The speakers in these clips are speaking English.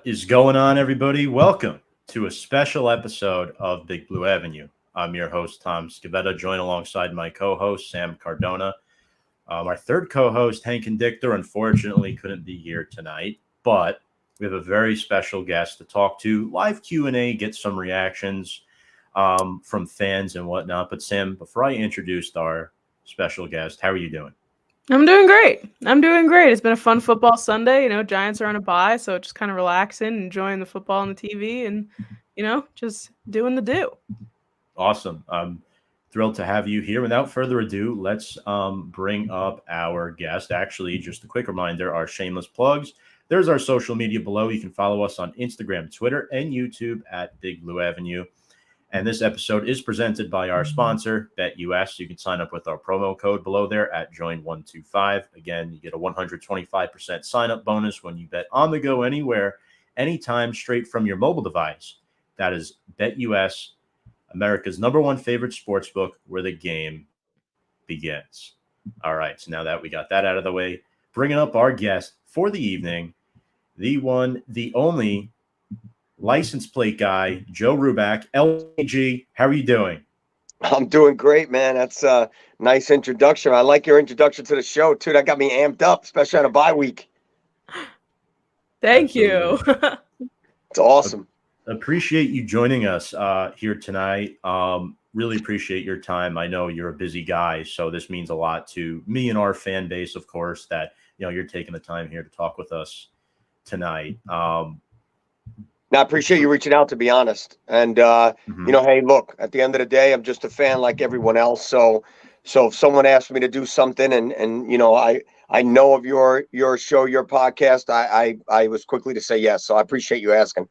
What is going on, everybody? Welcome to a special episode of Big Blue Avenue. I'm your host, Tom Scavetta, joined alongside my co-host, Sam Cardona. Our third co-host, Hank and Dichter, unfortunately couldn't be here tonight, but we have a very special guest to talk to, live Q&A, get some reactions from fans and whatnot. But Sam, before I introduced our special guest, how are you doing? I'm doing great. It's been a fun football Sunday. Giants are on a bye, so just kind of relaxing, enjoying the football on the TV, and, just doing the do. Awesome. I'm thrilled to have you here. Without further ado, let's bring up our guest. Actually, just a quick reminder, our shameless plugs. There's our social media below. You can follow us on Instagram, Twitter, and YouTube at Big Blue Avenue. And this episode is presented by our sponsor, BetUS. You can sign up with our promo code below there at Join125. Again, you get a 125% sign-up bonus when you bet on the go anywhere, anytime, straight from your mobile device. That is BetUS, America's #1 favorite sportsbook, where the game begins. All right, so now that we got that out of the way, bringing up our guest for the evening, the one, the only license plate guy, Joe Ruback, LPG. How are you doing? I'm doing great, man. That's a nice introduction. I like your introduction to the show, too. That got me amped up, especially on a bye week. Thank you. It's awesome. Appreciate you joining us here tonight. Really appreciate your time. I know you're a busy guy, so this means a lot to me and our fan base, of course, that you're taking the time here to talk with us tonight. I appreciate you reaching out, to be honest. And, hey, look, at the end of the day, I'm just a fan like everyone else. So if someone asked me to do something and I know of your show, your podcast, I was quickly to say yes. So I appreciate you asking.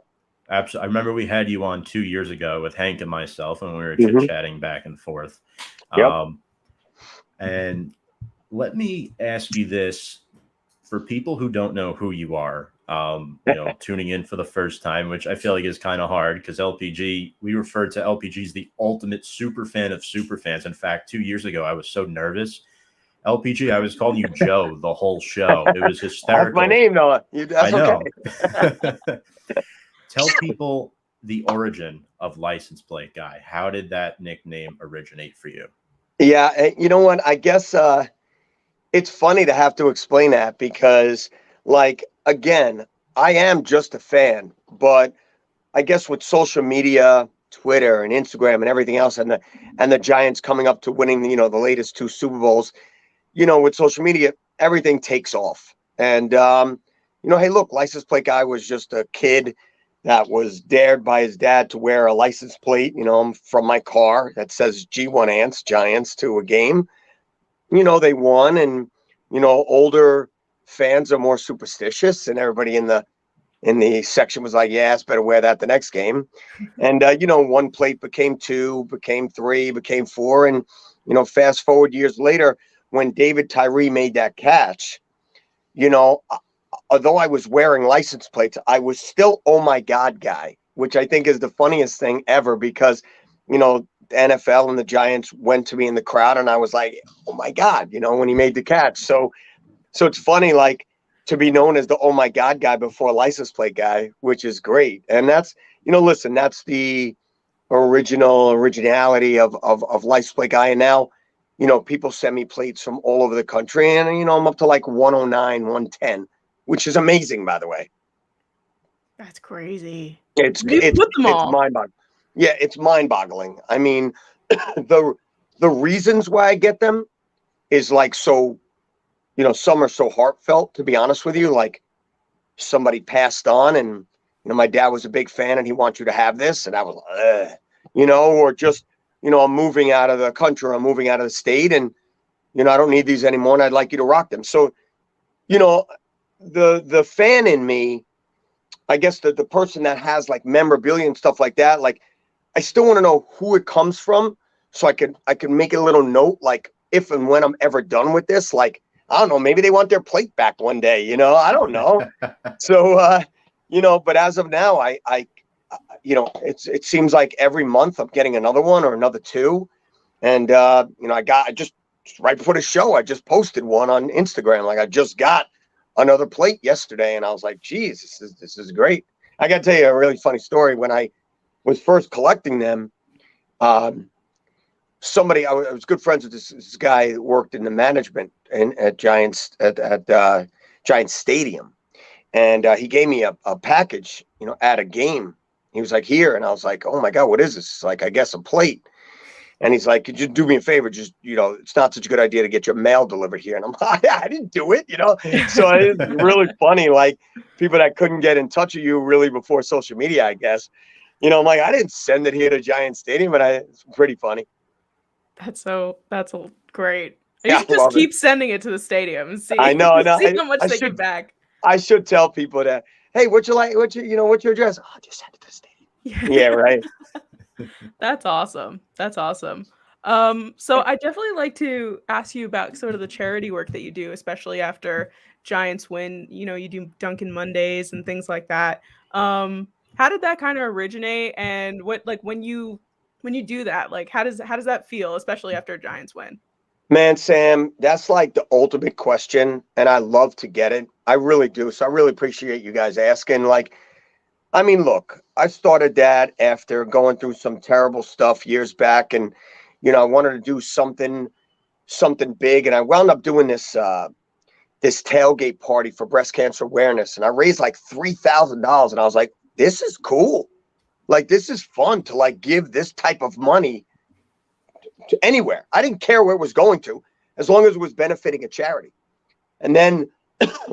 Absolutely. I remember we had you on 2 years ago with Hank and myself, and we were chit-chatting back and forth. Yep. And let me ask you this, for people who don't know who you are, tuning in for the first time, which I feel like is kind of hard because LPG, we refer to LPG as the ultimate super fan of super fans. In fact, 2 years ago, I was so nervous. LPG, I was calling you Joe the whole show. It was hysterical. That's my name, Noah. I know. Okay. Tell people the origin of License Plate Guy. How did that nickname originate for you? Yeah, you know what? I guess it's funny to have to explain that because, again, I am just a fan, but I guess with social media, Twitter and Instagram and everything else, and the Giants coming up to winning, the latest 2 Super Bowls, with social media, everything takes off. And, hey, look, License Plate Guy was just a kid that was dared by his dad to wear a license plate, from my car that says G1 Ants, Giants, to a game. They won, and, older fans are more superstitious, and everybody in the section was like, yes, better wear that the next game. And, 1 plate became 2, became 3, became 4. And, fast forward years later, when David Tyree made that catch, although I was wearing license plates, I was still, oh my God, guy, which I think is the funniest thing ever because, the NFL and the Giants went to me in the crowd and I was like, oh my God, when he made the catch. So it's funny, to be known as the oh my God guy before License Plate Guy, which is great. And that's, listen, that's the originality of License Plate Guy. And now, people send me plates from all over the country and, I'm up to 109, 110, which is amazing, by the way. That's crazy. It's mind-boggling. Yeah, it's mind-boggling. I mean, the reasons why I get them is so, some are so heartfelt, to be honest with you. Somebody passed on and, my dad was a big fan and he wants you to have this. And I was or just, I'm moving out of the country, I'm moving out of the state and, I don't need these anymore and I'd like you to rock them. So, the fan in me, I guess the person that has memorabilia and stuff like that, I still want to know who it comes from so I can make a little note, if and when I'm ever done with this, I don't know, maybe they want their plate back one day, I don't know. So, but as of now, it seems like every month I'm getting another one or another 2. And, I just right before the show, I just posted one on Instagram. I just got another plate yesterday and I was like, geez, this is great. I got to tell you a really funny story. When I was first collecting them, I was good friends with this guy that worked in the management at Giants at Giants Stadium, and he gave me a package, at a game. He was like, "Here," and I was like, "Oh my God, what is this?" It's like, I guess a plate. And he's like, "Could you do me a favor? Just, it's not such a good idea to get your mail delivered here." And I'm like, I didn't do it, So it's really funny, like people that couldn't get in touch with you really before social media, I guess. I'm like, I didn't send it here to Giant Stadium, but it's pretty funny. That's great. You Yeah, should I just love keep it. sending it to the stadium and see, I know. see how much they get back. I should tell people that, hey, what's your address? Oh, just send it to the stadium. Yeah, right. That's awesome. That's awesome. So I definitely like to ask you about sort of the charity work that you do, especially after Giants win. You do Dunkin' Mondays and things like that. How did that kind of originate, and what, like, when you do that, like, how does that feel, especially after a Giants win? Man, Sam, that's like the ultimate question, and I love to get it. I really do. So I really appreciate you guys asking. Like, I mean, look, I started that after going through some terrible stuff years back, and I wanted to do something big, and I wound up doing this tailgate party for breast cancer awareness, and I raised like $3,000, and I was like, this is cool. Like, this is fun to like give this type of money to anywhere. I didn't care where it was going to, as long as it was benefiting a charity. And then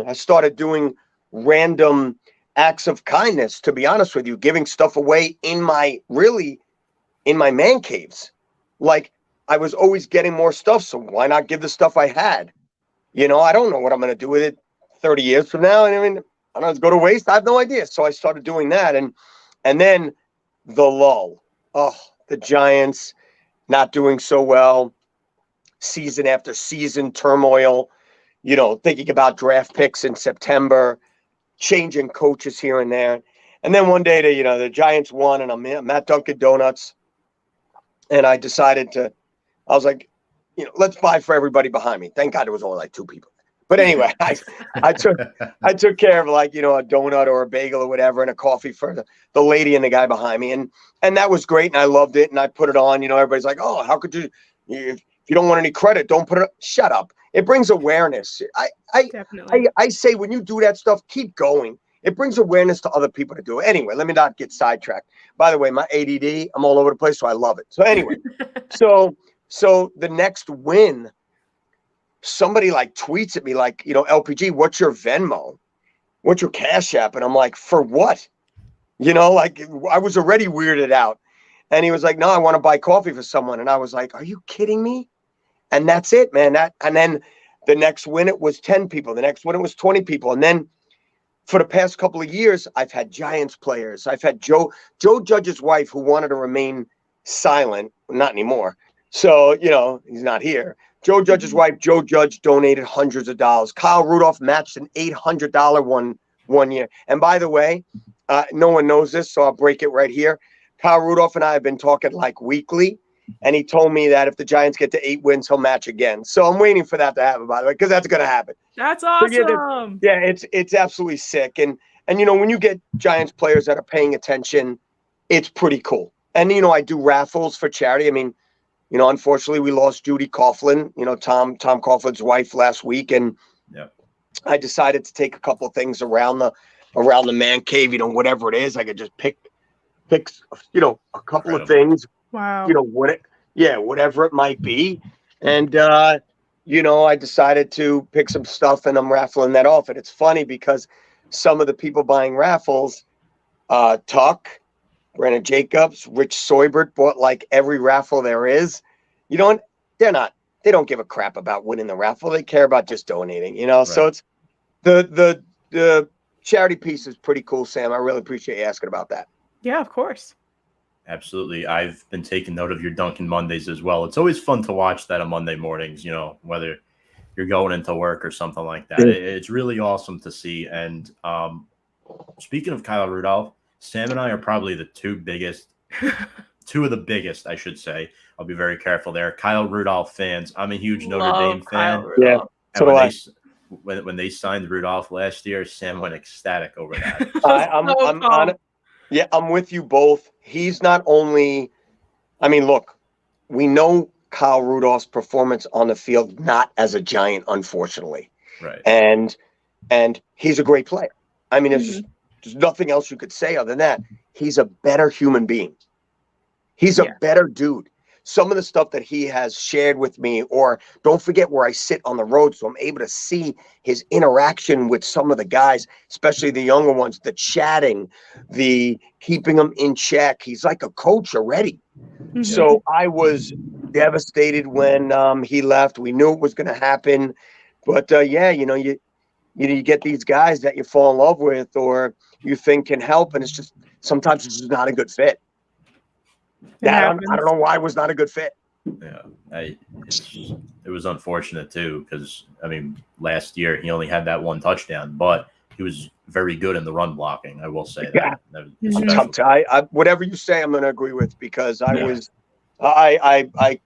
I started doing random acts of kindness, to be honest with you, giving stuff away in my man caves. Like, I was always getting more stuff, so why not give the stuff I had? I don't know what I'm going to do with it 30 years from now. I mean, I don't know, it's go to waste. I have no idea. So I started doing that. And then the lull. Oh, the Giants not doing so well, season after season turmoil, thinking about draft picks in September, changing coaches here and there. And then one day the Giants won, and I'm at Dunkin' Donuts, and I was like, let's buy for everybody behind me. Thank God there was only like two people. But anyway, I took care of, like, a donut or a bagel or whatever, and a coffee for the lady and the guy behind me. And that was great. And I loved it. And I put it on, everybody's like, oh, how could you, if you don't want any credit, don't put it. Shut up. It brings awareness. I say, when you do that stuff, keep going. It brings awareness to other people to do it. Anyway, let me not get sidetracked. By the way, my ADD, I'm all over the place, so I love it. So anyway, so the next win, somebody like tweets at me like, LPG, what's your Venmo? What's your Cash App? And I'm like, for what? Like, I was already weirded out. And he was like, no, I want to buy coffee for someone. And I was like, are you kidding me? And that's it, man. And then the next win, it was 10 people. The next win, it was 20 people. And then for the past couple of years, I've had Giants players. I've had Joe Judge's wife, who wanted to remain silent. Not anymore. So, he's not here. Joe Judge's wife, Joe Judge, donated hundreds of dollars. Kyle Rudolph matched an $800 one year. And by the way, no one knows this, so I'll break it right here. Kyle Rudolph and I have been talking like weekly, and he told me that if the Giants get to 8 wins, he'll match again. So I'm waiting for that to happen, by the way, because that's going to happen. That's awesome. Yeah, it's absolutely sick. And when you get Giants players that are paying attention, it's pretty cool. And I do raffles for charity. I mean, unfortunately, we lost Judy Coughlin, Tom Coughlin's wife, last week, and I decided to take a couple of things around the man cave, whatever it is. I could just pick a couple of things. Wow. Whatever it might be. And I decided to pick some stuff, and I'm raffling that off. And it's funny because some of the people buying raffles, Tuck, Brandon Jacobs, Rich Soybert, bought like every raffle there is. They don't give a crap about winning the raffle. They care about just donating, Right. So it's the charity piece is pretty cool, Sam. I really appreciate you asking about that. Yeah, of course. Absolutely. I've been taking note of your Dunkin' Mondays as well. It's always fun to watch that on Monday mornings, whether you're going into work or something like that. It's really awesome to see. And speaking of Kyle Rudolph, Sam and I are probably the two of the biggest, I should say. I'll be very careful there. Kyle Rudolph fans. I'm a huge Notre Dame fan. Yeah. And when they signed Rudolph last year, Sam went ecstatic over that. Yeah, I'm with you both. He's not only, I mean, look, we know Kyle Rudolph's performance on the field, not as a Giant, unfortunately. Right. And he's a great player. I mean, Mhm. there's nothing else you could say other than that. He's a better human being. He's a Yeah. better dude. Some of the stuff that he has shared with me, or don't forget where I sit on the road, so I'm able to see his interaction with some of the guys, especially the younger ones, the chatting, the keeping them in check. He's like a coach already. Mhm. So I was devastated when he left. We knew it was going to happen, but yeah, you get these guys that you fall in love with or you think can help, and it's just sometimes it's just not a good fit. It I don't happens. know why it was not a good fit. Yeah, it was unfortunate too because I mean last year he only had that one touchdown, but he was very good in the run blocking. I will say Yeah. that was Mhm. special. I whatever you say, I'm going to agree with because Yeah. I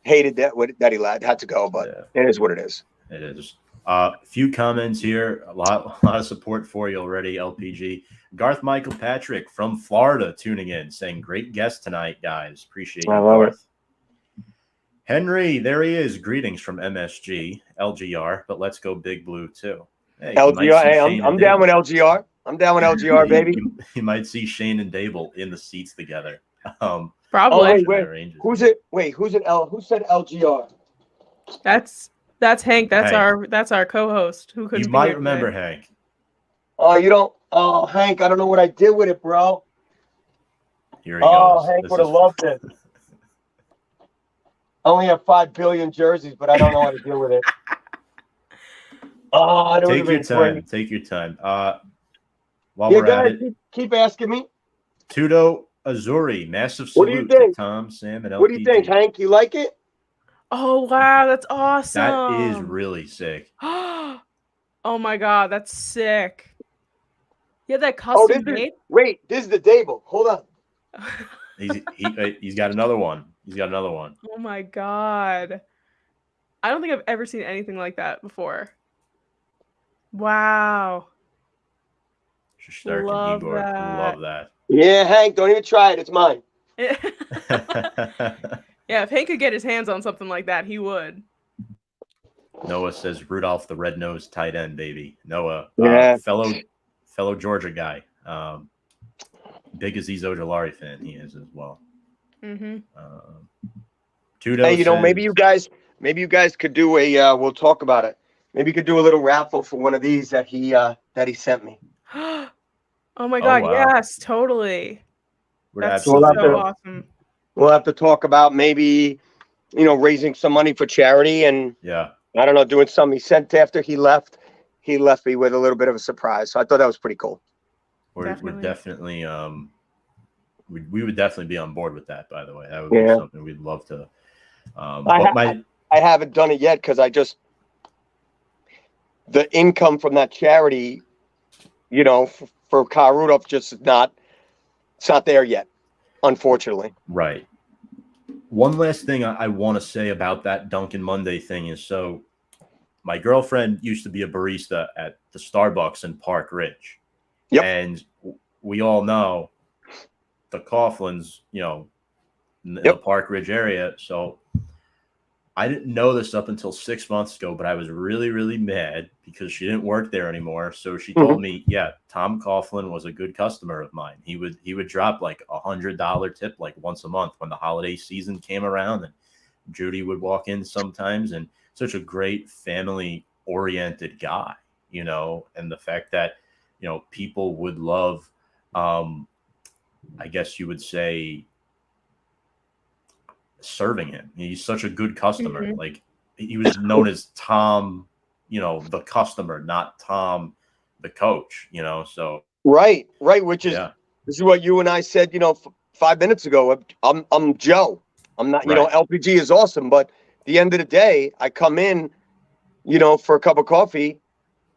hated that he had to go, but Yeah. it is what it is. It is. A few comments here. A lot of support for you already. LPG. Garth Michael Patrick from Florida tuning in, saying great guest tonight, guys. Appreciate you, I love it. Garth. Henry, there he is. Greetings from MSG, LGR, but let's go Big Blue too. Hey, you might LGR, see hey, Shane I'm and down with Dable. LGR. I'm down with LGR, baby. You might see Shane and Dable in the seats together. Oh Probably. wait. Who's it? Wait, who's it? Who said LGR? That's Hank. That's Hank. our co-host who You couldn't be might here remember today. Hank. Oh, you don't. Oh, Hank, I don't know what I did with it, bro. Here he goes. Hank This would have is loved it. I only have 5 billion jerseys, but I don't know how to deal with it. Oh, it would have Take your been time. great. Take your time. While Yeah, we're at guys, it, keep asking me. Tudo Azuri, massive What do you salute to think? Tom, Sam, and What do you think, LPG. Hank? You like it? Oh wow, that's That is awesome. really sick. Oh my god, that's sick. Yeah, that Oh, custom made. this is the Dable. Hold on. He's got another one. He's got another one. Oh my god. I don't think I've ever seen anything like that before. Wow. Stark and Love Igor that. love that. Yeah, Hank, don't even try it. It's mine. Yeah, if Hank could get his hands on something like that, he would. Noah says Rudolph the red-nosed tight end, baby. Noah, Yeah. fellow Georgia guy. Big Aziz Ojolari fan he is as well. Mm-hmm. Tudo Hey, says, maybe you guys could do a. We'll talk about it. Maybe you could do a little raffle for one of these that he sent me. Oh my god, wow. yes, totally. Would That's absolutely so love. awesome. We'll have to talk about maybe, raising some money for charity and Yeah. I don't know, doing something. He sent after he left me with a little bit of a surprise. So I thought that was pretty cool. We're Definitely. definitely we would definitely be on board with that, by the way. That would be something we'd love to. I haven't done it yet because the income from that charity, for Kyle Rudolph just it's not there yet, unfortunately. Right. One last thing I want to say about that Dunkin' Monday thing is so my girlfriend used to be a barista at the Starbucks in Park Ridge. Yep. And we all know the Coughlins, in the Park Ridge area. So I didn't know this up until 6 months ago, but I was really, really mad because she didn't work there anymore. So she told me, Tom Coughlin was a good customer of mine. He would drop like $100 tip like once a month when the holiday season came around, and Judy would walk in sometimes, and such a great family oriented guy, and the fact that, people would love, I guess you would say, serving him. He's such a good customer. Mm-hmm. Like he was known as Tom, the customer, not Tom, the coach. So right, which is this is what you and I said. 5 minutes ago. I'm Joe. I'm not. LPG is awesome, but at the end of the day, I come in, for a cup of coffee.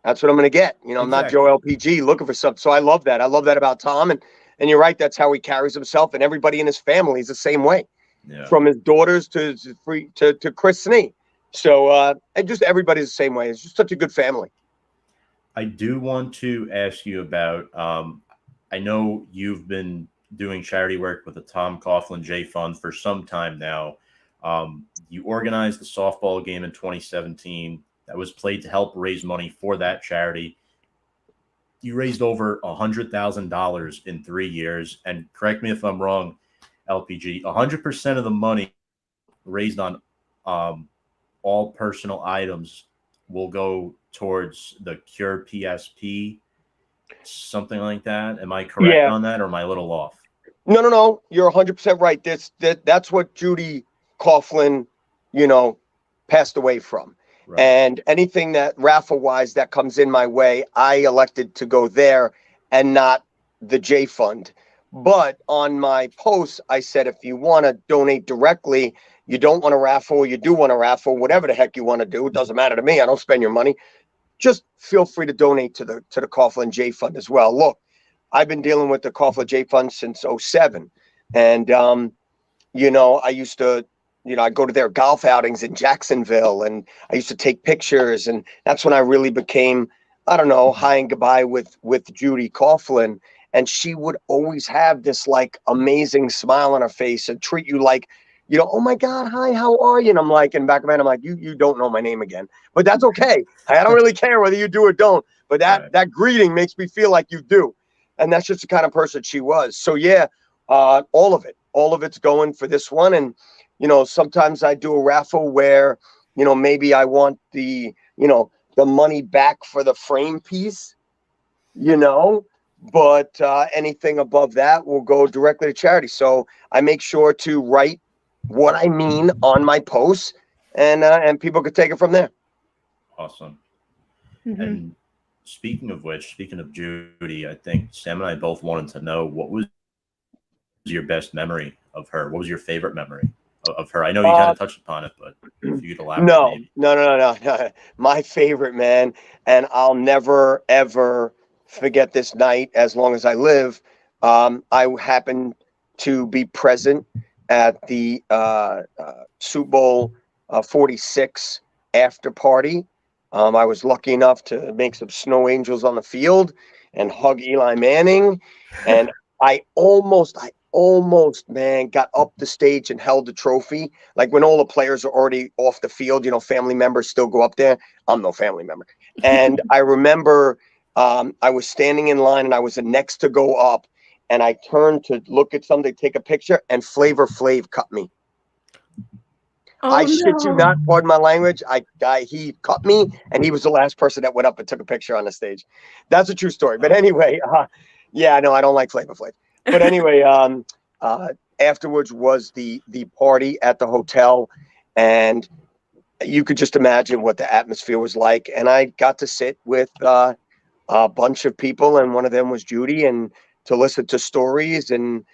That's what I'm going to get. I'm not Joe LPG looking for something. So I love that. I love that about Tom, and you're right. That's how he carries himself, and everybody in his family is the same way. Yeah. From his daughters to Chris Snee. So and just everybody's the same way. It's just such a good family. I do want to ask you about I know you've been doing charity work with the Tom Coughlin J Fund for some time now. You organized the softball game in 2017 that was played to help raise money for that charity. You raised over $100,000 in 3 years. And correct me if I'm wrong, LPG, 100% of the money raised on all personal items will go towards the Cure PSP, something like that. Am I correct on that, or am I a little off? No. You're 100% right. That's what Judy Coughlin, passed away from. Right. And anything that raffle wise that comes in my way, I elected to go there and not the J Fund. But on my post, I said, if you want to donate directly, you don't want to raffle, you do want to raffle, whatever the heck you want to do, it doesn't matter to me. I don't spend your money. Just feel free to donate to the Coughlin J Fund as well. Look, I've been dealing with the Coughlin J Fund since 2007. And, I used to, I go to their golf outings in Jacksonville, and I used to take pictures. And that's when I really became, I don't know, high and goodbye with Judy Coughlin. And she would always have this like amazing smile on her face and treat you like, oh my God, hi, how are you? And I'm like, in back of my head, I'm like, you don't know my name again, but that's okay. I don't really care whether you do or don't, but that greeting makes me feel like you do. And that's just the kind of person she was. So yeah, all of it's going for this one. And, sometimes I do a raffle where, maybe I want the money back for the frame piece, but anything above that will go directly to charity. So I make sure to write what I mean on my posts, and people could take it from there. Awesome. Mm-hmm. And speaking of Judy, I think Sam and I both wanted to know, what was your best memory of her? What was your favorite memory of her? I know you kind of touched upon it, but if you could elaborate. No. My favorite, man, and I'll never, ever forget this night as long as I live. I happened to be present at the Super Bowl 46 after party. I was lucky enough to make some snow angels on the field and hug Eli Manning. And I almost, man, got up the stage and held the trophy. Like when all the players are already off the field, family members still go up there. I'm no family member. And I remember I was standing in line and I was the next to go up. And I turned to look at something, take a picture, and Flavor Flav cut me. Shit you not, pardon my language. He cut me, and he was the last person that went up and took a picture on the stage. That's a true story. But anyway, I don't like Flavor Flav. But anyway, afterwards was the party at the hotel, and you could just imagine what the atmosphere was like. And I got to sit with a bunch of people, and one of them was Judy, and to listen to stories. And,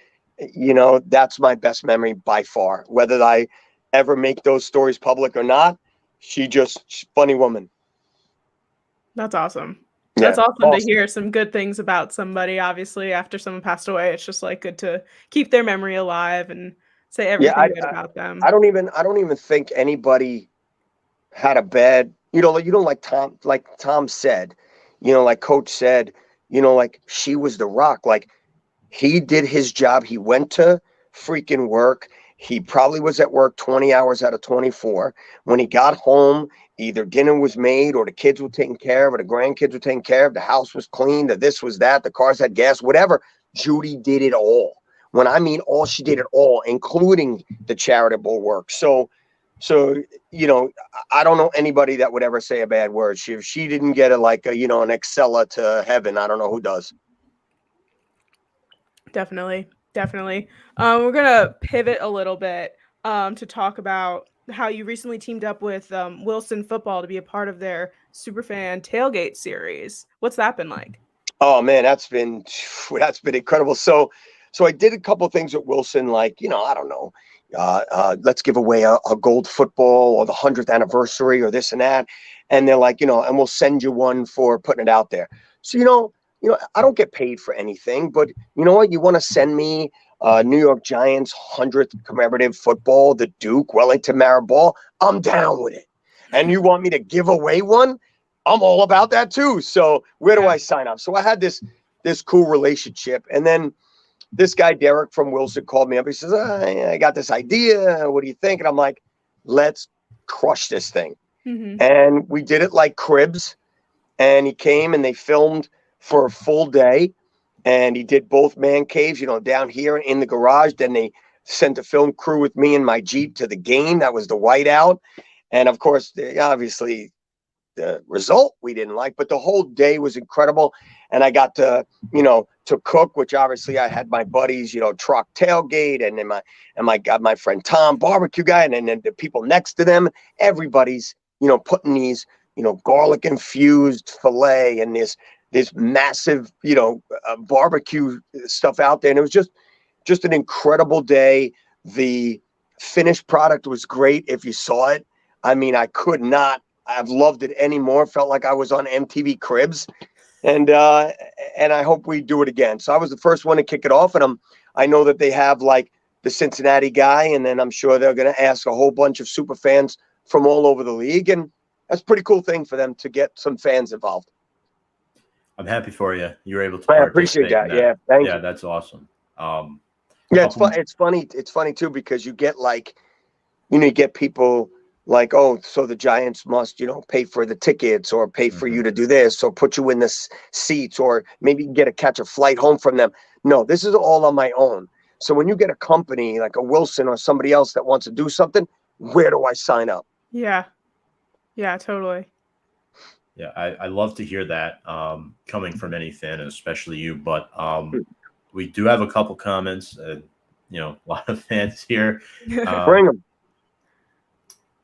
that's my best memory by far. Whether I ever make those stories public or not, she's funny woman. That's awesome. That's awesome to hear some good things about somebody. Obviously, after someone passed away, it's just like good to keep their memory alive and say everything good about them. I don't even think anybody had a bad, like Tom said, like Coach said, like she was the rock. Like he did his job. He went to freaking work. He probably was at work 20 hours out of 24. When he got home, either dinner was made or the kids were taken care of or the grandkids were taken care of. The house was clean, the this was that, the cars had gas, whatever. Judy did it all. When I mean all, she did it all, including the charitable work. So I don't know anybody that would ever say a bad word. If she didn't get an Excella to heaven, I don't know who does. Definitely. We're gonna pivot a little bit to talk about how you recently teamed up with Wilson Football to be a part of their Superfan Tailgate series. What's that been like? Oh man, that's been incredible. So I did a couple of things with Wilson, like, I don't know, let's give away a gold football or the 100th anniversary or this and that. And they're like, and we'll send you one for putting it out there. So, I don't get paid for anything, but you know what? You want to send me New York Giants 100th commemorative football, the Duke, Wellington Maribor, I'm down with it. And you want me to give away one? I'm all about that too. So where do I sign up? So I had this this cool relationship. And then this guy, Derek from Wilson, called me up. He says, I got this idea. What do you think? And I'm like, let's crush this thing. And we did it like Cribs. And he came and they filmed for a full day. And he did both man caves, you know, down here in the garage. Then they sent a film crew with me in my Jeep to the game. That was the whiteout. And of course, obviously, the result we didn't like, but the whole day was incredible. And I got to, you know, to cook, which obviously I had my buddies, you know, truck tailgate, and then my friend Tom, barbecue guy, and then the people next to them, everybody's, you know, putting these, you know, garlic infused filet and this massive, you know, barbecue stuff out there. And it was just an incredible day. The finished product was great. If you saw it, I mean, I've loved it anymore. Felt like I was on MTV Cribs, and I hope we do it again. So I was the first one to kick it off, and I know that they have like the Cincinnati guy, and then I'm sure they're going to ask a whole bunch of super fans from all over the league, and that's a pretty cool thing for them to get some fans involved. I'm happy for you. You were able to. I appreciate that. Yeah, thank you. Yeah, that's awesome. Yeah, it's fun. It's funny. It's funny too because you get like, you know, you get people like, oh, so the Giants must, you know, pay for the tickets or pay for you to do this or put you in the seats or maybe catch a flight home from them. No, this is all on my own. So when you get a company like a Wilson or somebody else that wants to do something, where do I sign up? Yeah. Yeah, totally. Yeah, I love to hear that coming from any fan, and especially you. But we do have a couple comments. You know, a lot of fans here. Bring them.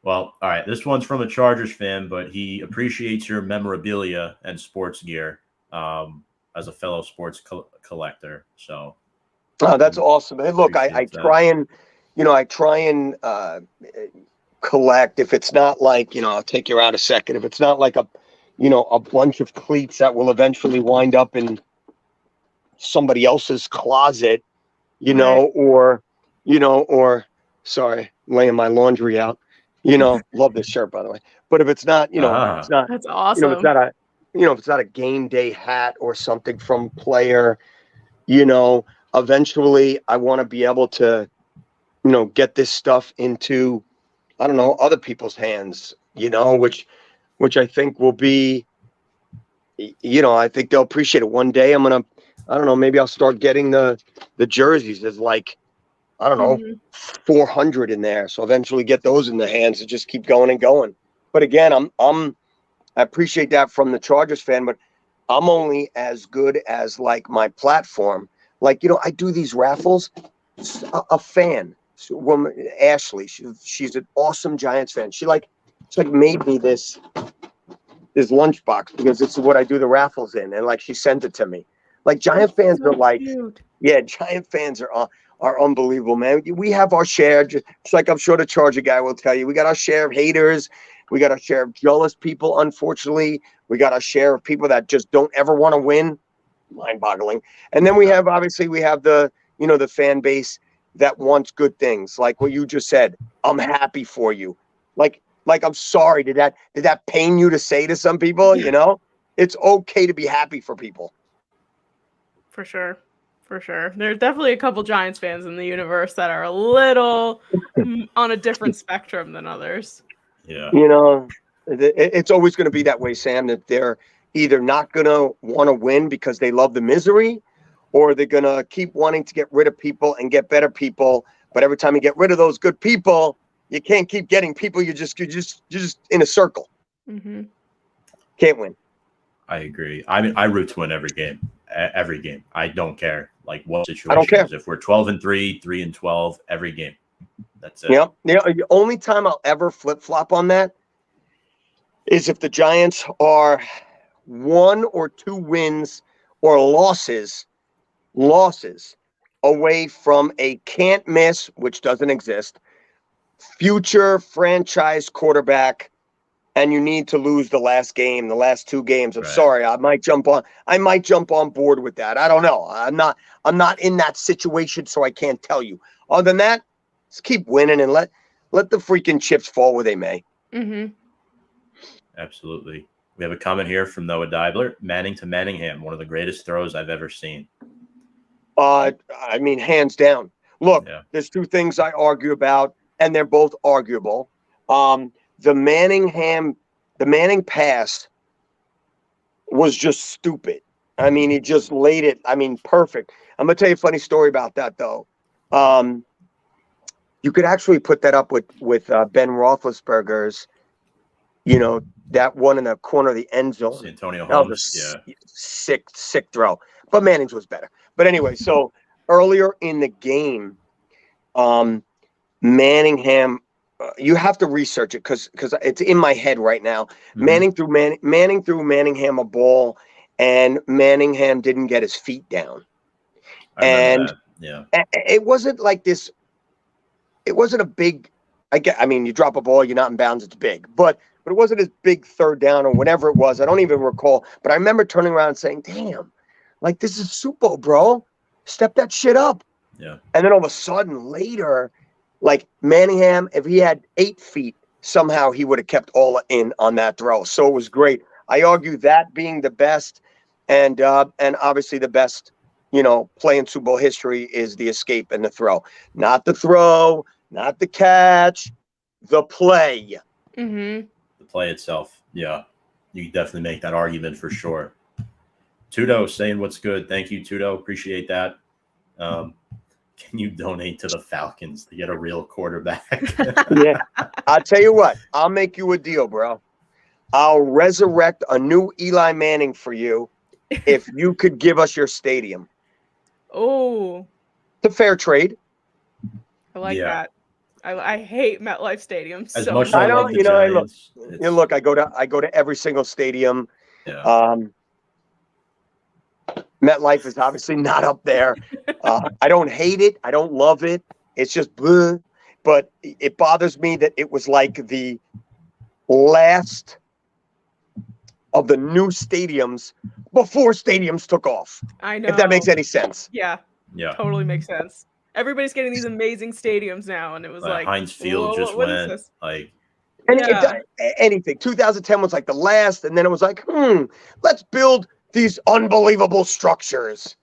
Well, all right. This one's from a Chargers fan, but he appreciates your memorabilia and sports gear as a fellow sports collector. So, oh, that's awesome. Hey, look, I try and, you know, collect. If it's not like, you know, I'll take you out a second. If it's not like a bunch of cleats that will eventually wind up in somebody else's closet, you know, or sorry, laying my laundry out. You know, love this shirt, by the way. But if it's not, you know, it's not, that's awesome. You know, if it's not a game day hat or something from player, you know, eventually I want to be able to, you know, get this stuff into, I don't know, other people's hands, you know, which I think will be, you know, I think they'll appreciate it. One day I don't know, maybe I'll start getting the jerseys. There's like, I don't know, 400 in there. So eventually get those in the hands and just keep going and going. But again, I appreciate that from the Chargers fan, but I'm only as good as like my platform. Like, you know, I do these raffles. A fan, woman, Ashley, she's an awesome Giants fan. She made me this lunchbox because this is what I do the raffles in. And like, she sent it to me. Like Giant fans are like, yeah, Giant fans are unbelievable, man. We have our share, just like I'm sure the Charger guy will tell you. We got our share of haters. We got our share of jealous people, unfortunately. We got our share of people that just don't ever want to win. Mind-boggling. And then we have the, you know, the fan base that wants good things. Like what you just said. I'm happy for you. Like I'm sorry. Did that pain you to say to some people? You know, it's okay to be happy for people. For sure. For sure. There's definitely a couple Giants fans in the universe that are a little on a different spectrum than others. Yeah. You know, it's always going to be that way, Sam, that they're either not going to want to win because they love the misery, or they're going to keep wanting to get rid of people and get better people. But every time you get rid of those good people, you can't keep getting people. You're just in a circle. Mm-hmm. Can't win. I agree. I mean, I root to win every game. Every game. I don't care like what situation. I don't care. If we're 12-3, 3-12, every game. That's it. Yep. You know, the only time I'll ever flip-flop on that is if the Giants are 1 or 2 wins or losses away from a can't miss, which doesn't exist, future franchise quarterback, and you need to lose the last game, the last 2 games. I'm sorry, I might jump on board with that. I don't know. I'm not in that situation, so I can't tell you. Other than that, just keep winning and let the freaking chips fall where they may. Mm-hmm. Absolutely. We have a comment here from Noah Dibler. Manning to Manningham, one of the greatest throws I've ever seen. I mean, hands down. Look, Yeah. there's two things I argue about, and they're both arguable. The Manning pass was just stupid. I mean, he just laid it. I mean, perfect. I'm gonna tell you a funny story about that, though. You could actually put that up with Ben Roethlisberger's, that one in the corner of the end zone. Antonio That Holmes, was a sick throw. But Manning's was better. But anyway, so earlier in the game, Manningham, you have to research it because it's in my head right now. Mhm. Manning threw Manningham a ball, and Manningham didn't get his feet down. I remember that. Yeah. It wasn't like this. It wasn't a big. I mean, you drop a ball, you're not in bounds. It's big, but it wasn't as big third down or whatever it was. I don't even recall. But I remember turning around and saying, "Damn, like this is Super Bowl, bro. Step that shit up." Yeah. And then all of a sudden later, like Manningham, if he had 8 feet, somehow he would have kept all in on that throw. So it was great. I argue that being the best, and obviously the best, play in Super Bowl history is the escape and the throw, not the throw, not the catch, the play. Mm-hmm. The play itself. Yeah. You can definitely make that argument for sure. Tudo saying what's good. Thank you, Tudo. Appreciate that. Can you donate to the Falcons to get a real quarterback? Yeah. I'll tell you what, I'll make you a deal, bro. I'll resurrect a new Eli Manning for you if you could give us your stadium. Oh, It's a fair trade. I like that. I hate MetLife Stadium As so much as much. I love the Giants, look, I go to every single stadium. Yeah. MetLife is obviously not up there. I don't hate it. I don't love it. It's just bleh. But it bothers me that it was like the last of the new stadiums before stadiums took off. I know. If that makes any sense. Yeah. Yeah. Totally makes sense. Everybody's getting these amazing stadiums now, and it was like Heinz Field just went like. And anything. 2010 was like the last, and then it was like, let's build these unbelievable structures.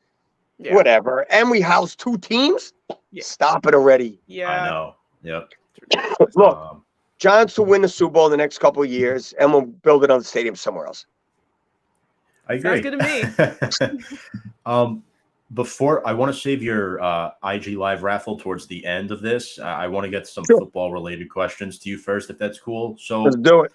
Yeah. Whatever. And we house 2 teams? Yeah. Stop it already. Yeah. I know. Yep. Look, Giants will win the Super Bowl in the next couple of years, and we'll build another stadium somewhere else. I agree. Sounds good to me. Before, I want to save your IG Live raffle towards the end of this. I want to get some football-related questions to you first, if that's cool. So let's do it.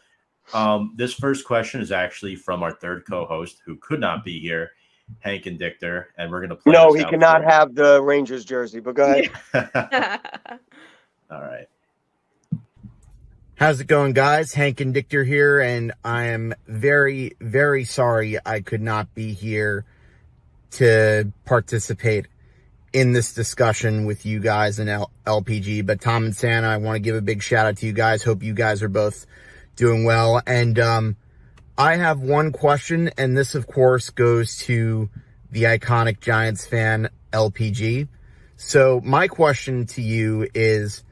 This first question is actually from our third co-host who could not be here, Hank and Dictor, and we're going to play. No, he cannot have the Rangers jersey, but go ahead. All right. How's it going, guys? Hank and Dictor here, and I am very, very sorry I could not be here to participate in this discussion with you guys in LPG. But Tom and Santa, I want to give a big shout out to you guys. Hope you guys are both doing well. And I have one question, and this, of course, goes to the iconic Giants fan, LPG. So my question to you is,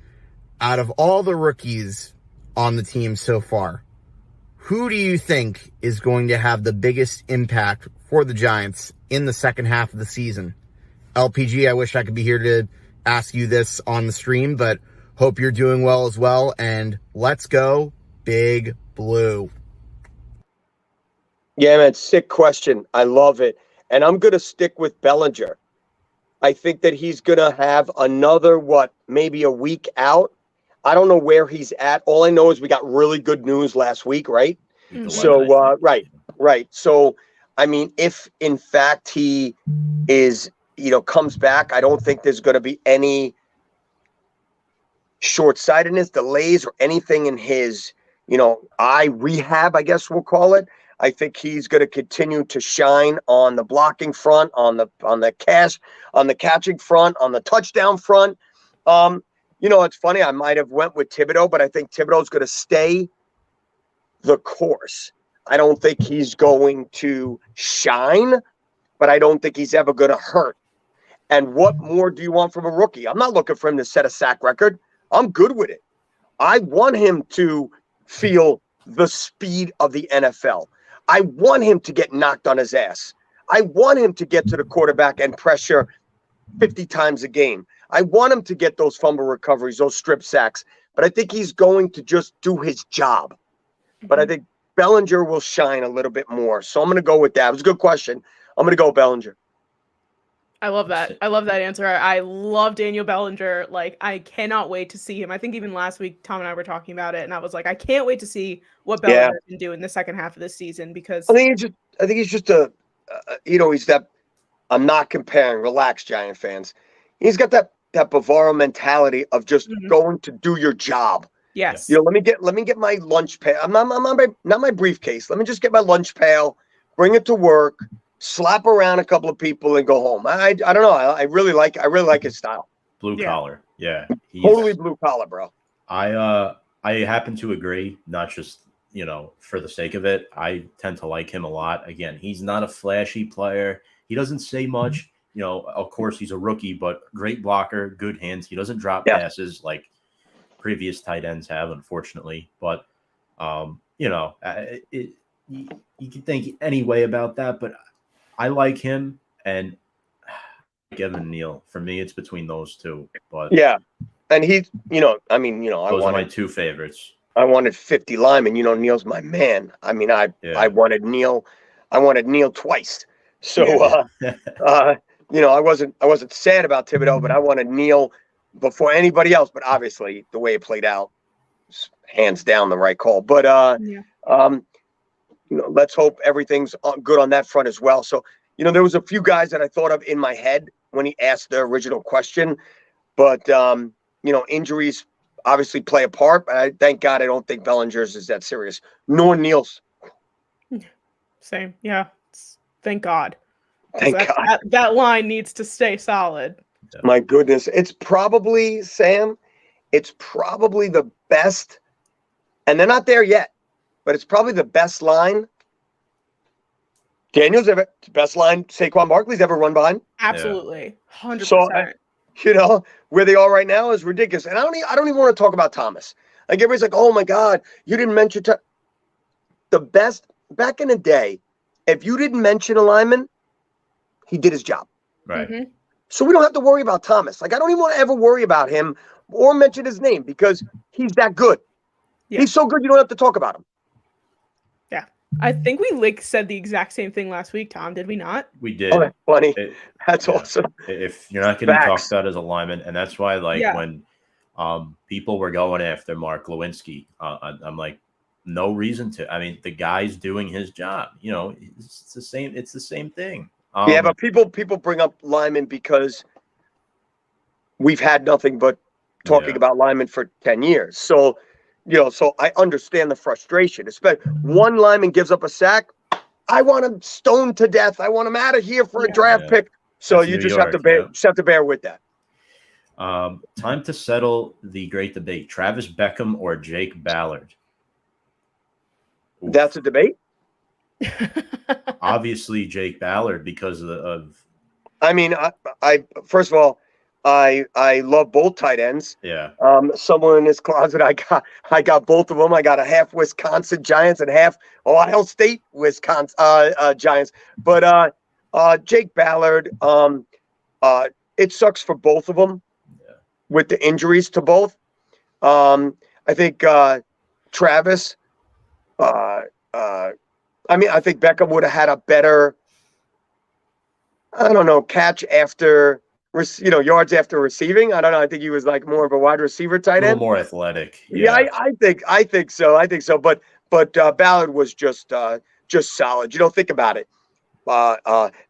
out of all the rookies on the team so far, who do you think is going to have the biggest impact for the Giants in the second half of the season? LPG, I wish I could be here to ask you this on the stream, but hope you're doing well as well. And let's go, Big Blue. Yeah, man, sick question. I love it. And I'm going to stick with Bellinger. I think that he's going to have another, maybe a week out. I don't know where he's at. All I know is we got really good news last week, right? Mm-hmm. So, right. So, I mean, if in fact he is, comes back, I don't think there's going to be any short-sightedness, delays, or anything in his, eye rehab, I guess we'll call it. I think he's going to continue to shine on the blocking front, on the catching front, on the touchdown front. It's funny. I might have went with Thibodeau, but I think Thibodeau's going to stay the course. I don't think he's going to shine, but I don't think he's ever going to hurt. And what more do you want from a rookie? I'm not looking for him to set a sack record. I'm good with it. I want him to feel the speed of the NFL. I want him to get knocked on his ass. I want him to get to the quarterback and pressure 50 times a game. I want him to get those fumble recoveries, those strip sacks. But I think he's going to just do his job. But I think Bellinger will shine a little bit more. So I'm going to go with that. It was a good question. I'm going to go Bellinger. I love that. I love that answer. I love Daniel Bellinger. Like, I cannot wait to see him. I think even last week, Tom and I were talking about it, and I was like, I can't wait to see what Bellinger can do in the second half of this season, because I think he's just a, he's that. I'm not comparing. Relax, Giant fans. He's got that Bavaro mentality of just going to do your job. Yes. Let me get my lunch pail. I'm not my briefcase. Let me just get my lunch pail, bring it to work, slap around a couple of people, and go home. I don't know. I really like his style. Blue collar. Yeah. Totally blue collar, bro. I happen to agree, not just, for the sake of it. I tend to like him a lot. Again, he's not a flashy player. He doesn't say much. Of course, he's a rookie, but great blocker, good hands. He doesn't drop passes like previous tight ends have, unfortunately. But, you can think any way about that, but I like him, and Evan Neal. For me, it's between those two. But yeah, and he's, those are my two favorites. I wanted 50 linemen. Neal's my man. I mean, I wanted Neal. I wanted Neal twice. So, I wasn't sad about Thibodeau, but I wanted Neal before anybody else. But obviously, the way it played out, hands down the right call. But let's hope everything's good on that front as well. So, there was a few guys that I thought of in my head when he asked the original question, but injuries obviously play a part. But thank God I don't think Bellinger's is that serious, nor Neal's. Same, yeah. Thank God. Thank God. That line needs to stay solid. My goodness, it's probably Sam. It's probably the best, and they're not there yet. But it's probably the best line Daniel's ever, best line Saquon Barkley's ever run behind. Absolutely, 100%. So, where they are right now is ridiculous. And I don't even want to talk about Thomas. Like, everybody's like, oh my God, you didn't mention the best back in the day. If you didn't mention a lineman, he did his job. Right. Mm-hmm. So we don't have to worry about Thomas. Like, I don't even want to ever worry about him or mention his name because he's that good. Yeah. He's so good you don't have to talk about him. Yeah. I think we said the exact same thing last week, Tom. Did we not? We did. Oh, that's funny. That's awesome. If you're not getting talked about as a lineman, and that's why, when people were going after Mark Lewinsky, I'm like, no reason to. I mean, the guy's doing his job. It's the same. It's the same thing. But people bring up linemen because we've had nothing but talking about linemen for 10 years. So, so I understand the frustration. Especially one lineman gives up a sack, I want him stoned to death. I want him out of here for a draft pick. So that's you just have to bear with that. Time to settle the great debate: Travis Beckham or Jake Ballard. Oof. That's a debate. Obviously, Jake Ballard because of. I mean, I first of all, I love both tight ends. Yeah. Somewhere in this closet, I got both of them. I got a half Wisconsin Giants and half Ohio State Wisconsin Giants. But Jake Ballard, it sucks for both of them with the injuries to both. I think Travis. I think Beckham would have had a better, catch after, yards after receiving. I don't know. I think he was like more of a wide receiver tight end. A little more athletic. Yeah, I think so. But Ballard was just solid. Think about it.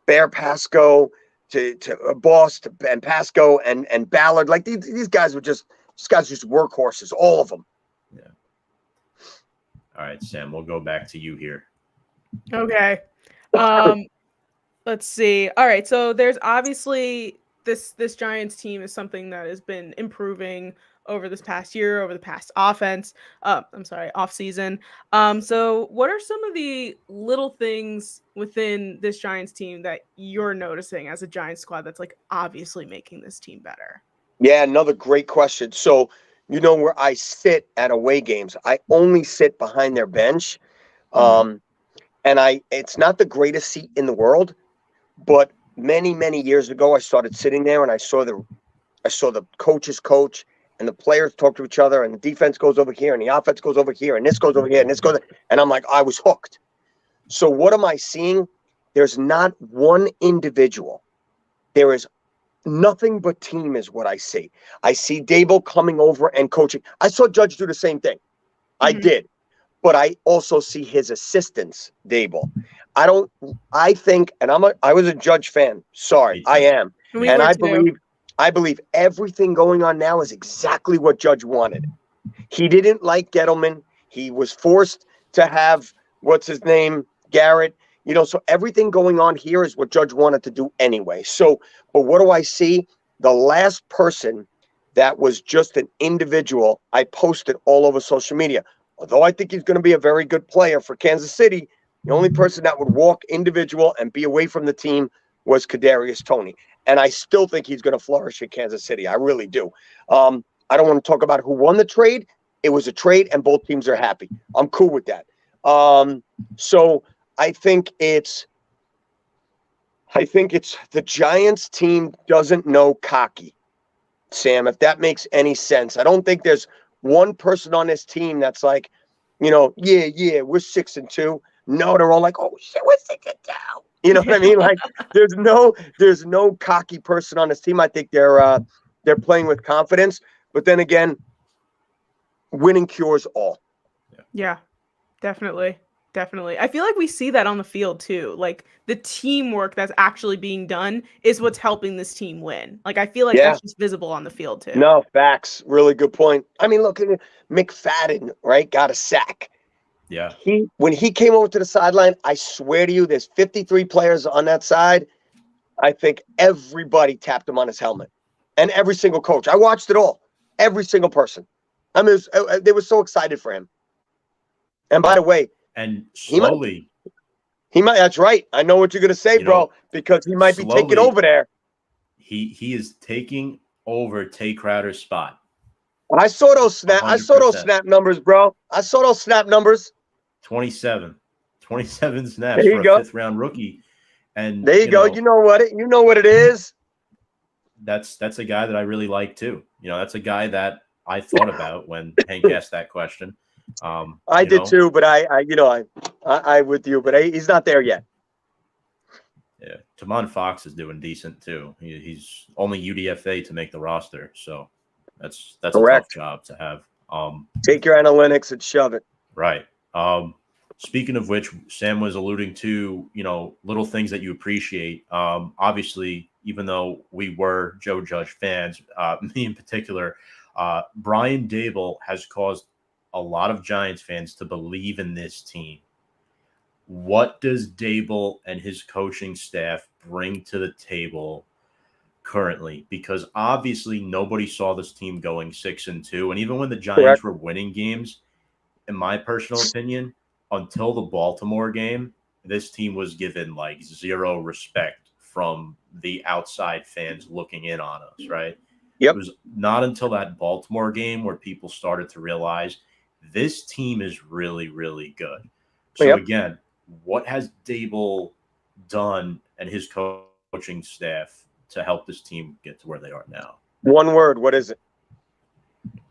Bear Pasco to Boss to Ben Pasco and Ballard. Like these guys were just workhorses, all of them. Yeah. All right, Sam, we'll go back to you here. Okay. Let's see. All right. So there's obviously this Giants team is something that has been improving over this past year, over the past off season. So what are some of the little things within this Giants team that you're noticing as a Giants squad that's like obviously making this team better? Yeah, another great question. So, where I sit at away games, I only sit behind their bench. And it's not the greatest seat in the world, but many, many years ago, I started sitting there and I saw the coaches coach and the players talk to each other and the defense goes over here and the offense goes over here and this goes over here and this goes, and I'm like, I was hooked. So what am I seeing? There's not one individual. There is nothing but team is what I see. I see Dable coming over and coaching. I saw Judge do the same thing. I did. But I also see his assistants, Dable. I think, and I was a Judge fan. Sorry, I am. And I believe everything going on now is exactly what Judge wanted. He didn't like Gettleman. He was forced to have, what's his name, Garrett. You know, so everything going on here is what Judge wanted to do anyway. So, but what do I see? The last person that was just an individual, I posted all over social media. Although I think he's going to be a very good player for Kansas City, the only person that would walk individual and be away from the team was Kadarius Toney. And I still think he's going to flourish in Kansas City. I really do. I don't want to talk about who won the trade. It was a trade and both teams are happy. I'm cool with that. So I think it's the Giants team doesn't know cocky, Sam, if that makes any sense. I don't think there's one person on this team that's like, you know, yeah, we're 6-2. No, they're all like, oh shit, we're 6-2. You know what I mean? Like, there's no cocky person on this team. I think they're playing with confidence. But then again, winning cures all. Yeah, definitely. Definitely. I feel like we see that on the field too. Like the teamwork that's actually being done is what's helping this team win. Like I feel like that's just visible on the field too. No, facts. Really good point. I mean, look at McFadden, right? Got a sack. Yeah. When he came over to the sideline, I swear to you, there's 53 players on that side. I think everybody tapped him on his helmet. And every single coach. I watched it all. Every single person. I mean, they were so excited for him. And by the way, and slowly, he might. That's right. I know what you're gonna say, bro, because he might be taking over there. He is taking over Tay Crowder's spot. I saw those snap. 100%. I saw those snap numbers, bro. I saw those snap numbers. 27 snaps for a fifth-round rookie. And there you go. You know what it is. That's a guy that I really like too. You know, that's a guy that I thought about when Hank asked that question. I did too, but I with you, but he's not there yet. Yeah, Tamon Fox is doing decent too. He's only UDFA to make the roster, so that's correct. A tough job to have. Take your analytics and shove it. Right. Speaking of which, Sam was alluding to, you know, little things that you appreciate. Obviously, even though we were Joe Judge fans, me in particular, Brian Dable has caused a lot of Giants fans to believe in this team. What does Dable and his coaching staff bring to the table currently? Because obviously nobody saw this team going 6-2. And even when the Giants were winning games, in my personal opinion, until the Baltimore game, this team was given like zero respect from the outside fans looking in on us, right? Yep. It was not until that Baltimore game where people started to realize this team is really, really good. So again, what has Dable done and his coaching staff to help this team get to where they are now? One word. What is it?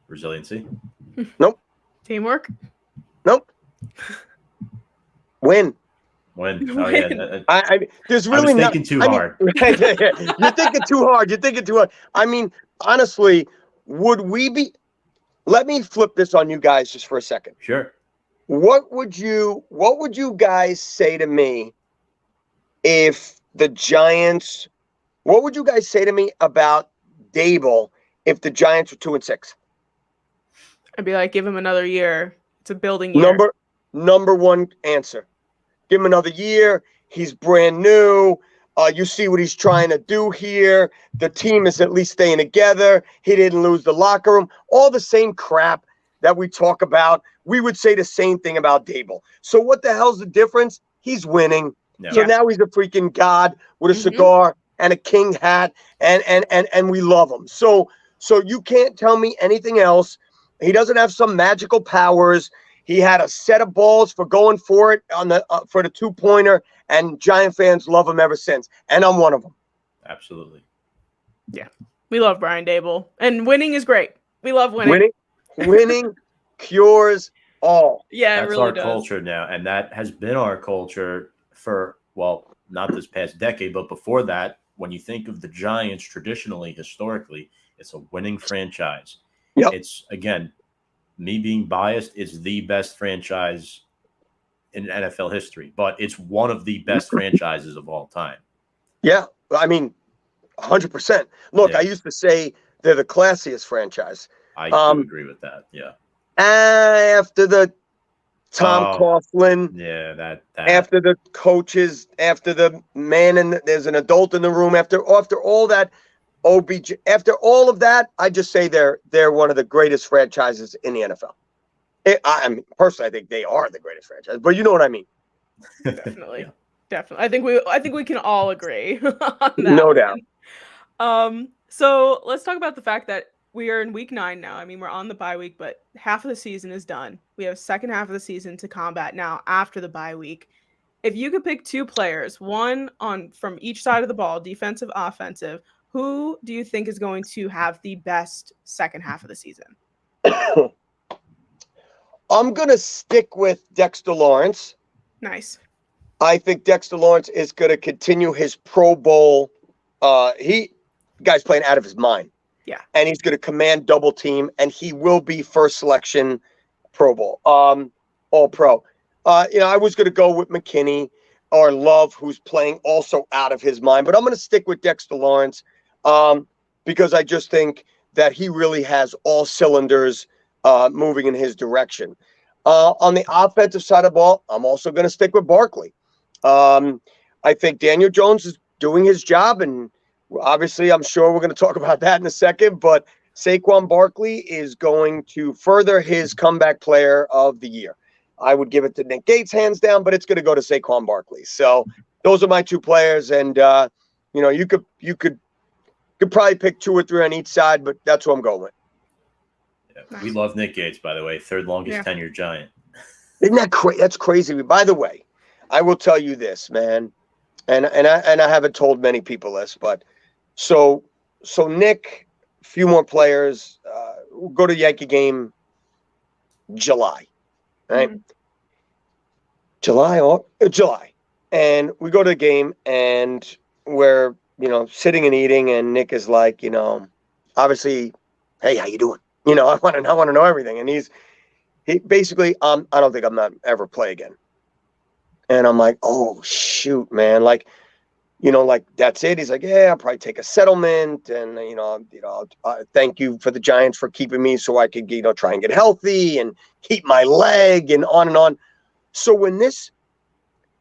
Resiliency? Nope. Teamwork? Nope. Win. Oh, yeah. I there's really I was thinking too hard. You're thinking too hard. I mean, honestly, would we be – let me flip this on you guys just for a second. Sure. What would you guys say to me if the Giants – what would you guys say to me about Dable if the Giants were 2-6? I'd be like, give him another year. It's a building year. Number one answer. Give him another year. He's brand new. You see what he's trying to do here. The team is at least staying together. He didn't lose the locker room. All the same crap that we talk about. We would say the same thing about Dable. So what the hell's the difference? He's winning. Yeah. So now he's a freaking god with a cigar and a king hat, and we love him. So you can't tell me anything else. He doesn't have some magical powers. He had a set of balls for going for it on the for the 2-pointer, and Giant fans love him ever since. And I'm one of them. Absolutely. Yeah, we love Brian Dable, and winning is great. We love winning. Winning cures all. Yeah, it That's really our does. culture now, and that has been our culture for, well, not this past decade, but before that. When you think of the Giants traditionally, historically, it's a winning franchise. Yep. It's, again, me being biased, it's the best franchise in NFL history, but it's one of the best franchises of all time. Yeah, I mean, 100%. Look, Yeah. I used to say they're the classiest franchise. I do agree with that. Yeah. After the Tom Coughlin, yeah, that after the coaches, after the man, and there's an adult in the room. After all that, OBJ. After all of that, I just say they're one of the greatest franchises in the NFL. I mean, personally, I think they are the greatest franchise, but you know what I mean. Definitely. Yeah. Definitely. I think we can all agree on that. No doubt. So let's talk about the fact that we are in week 9 now. I mean, we're on the bye week, but half of the season is done. We have a second half of the season to combat now after the bye week. If you could pick 2 players, one from each side of the ball, defensive, offensive, who do you think is going to have the best second half of the season? I'm going to stick with Dexter Lawrence. Nice. I think Dexter Lawrence is going to continue his Pro Bowl. Guy's playing out of his mind. Yeah. And he's going to command double team, and he will be first selection Pro Bowl, all pro. I was going to go with McKinney or Love, who's playing also out of his mind, but I'm going to stick with Dexter Lawrence because I just think that he really has all cylinders moving in his direction. On the offensive side of the ball, I'm also going to stick with Barkley. I think Daniel Jones is doing his job, and obviously I'm sure we're going to talk about that in a second, but Saquon Barkley is going to further his comeback player of the year. I would give it to Nick Gates hands down, but it's going to go to Saquon Barkley. So those are my 2 players, and you could probably pick 2 or 3 on each side, but that's who I'm going with. Yeah. We love Nick Gates, by the way, 3rd longest tenured Giant. Isn't that crazy? That's crazy. By the way, I will tell you this, man, and I haven't told many people this, but so Nick, a few more players, we'll go to the Yankee game July, right? Mm-hmm. July. And we go to the game, and we're, sitting and eating, and Nick is like, obviously, hey, how you doing? I want to know everything. And he basically, I don't think I'm not ever play again. And I'm like, oh shoot, man. Like that's it. He's like, yeah, I'll probably take a settlement. And, thank you for the Giants for keeping me so I could, try and get healthy and keep my leg and on and on. So when this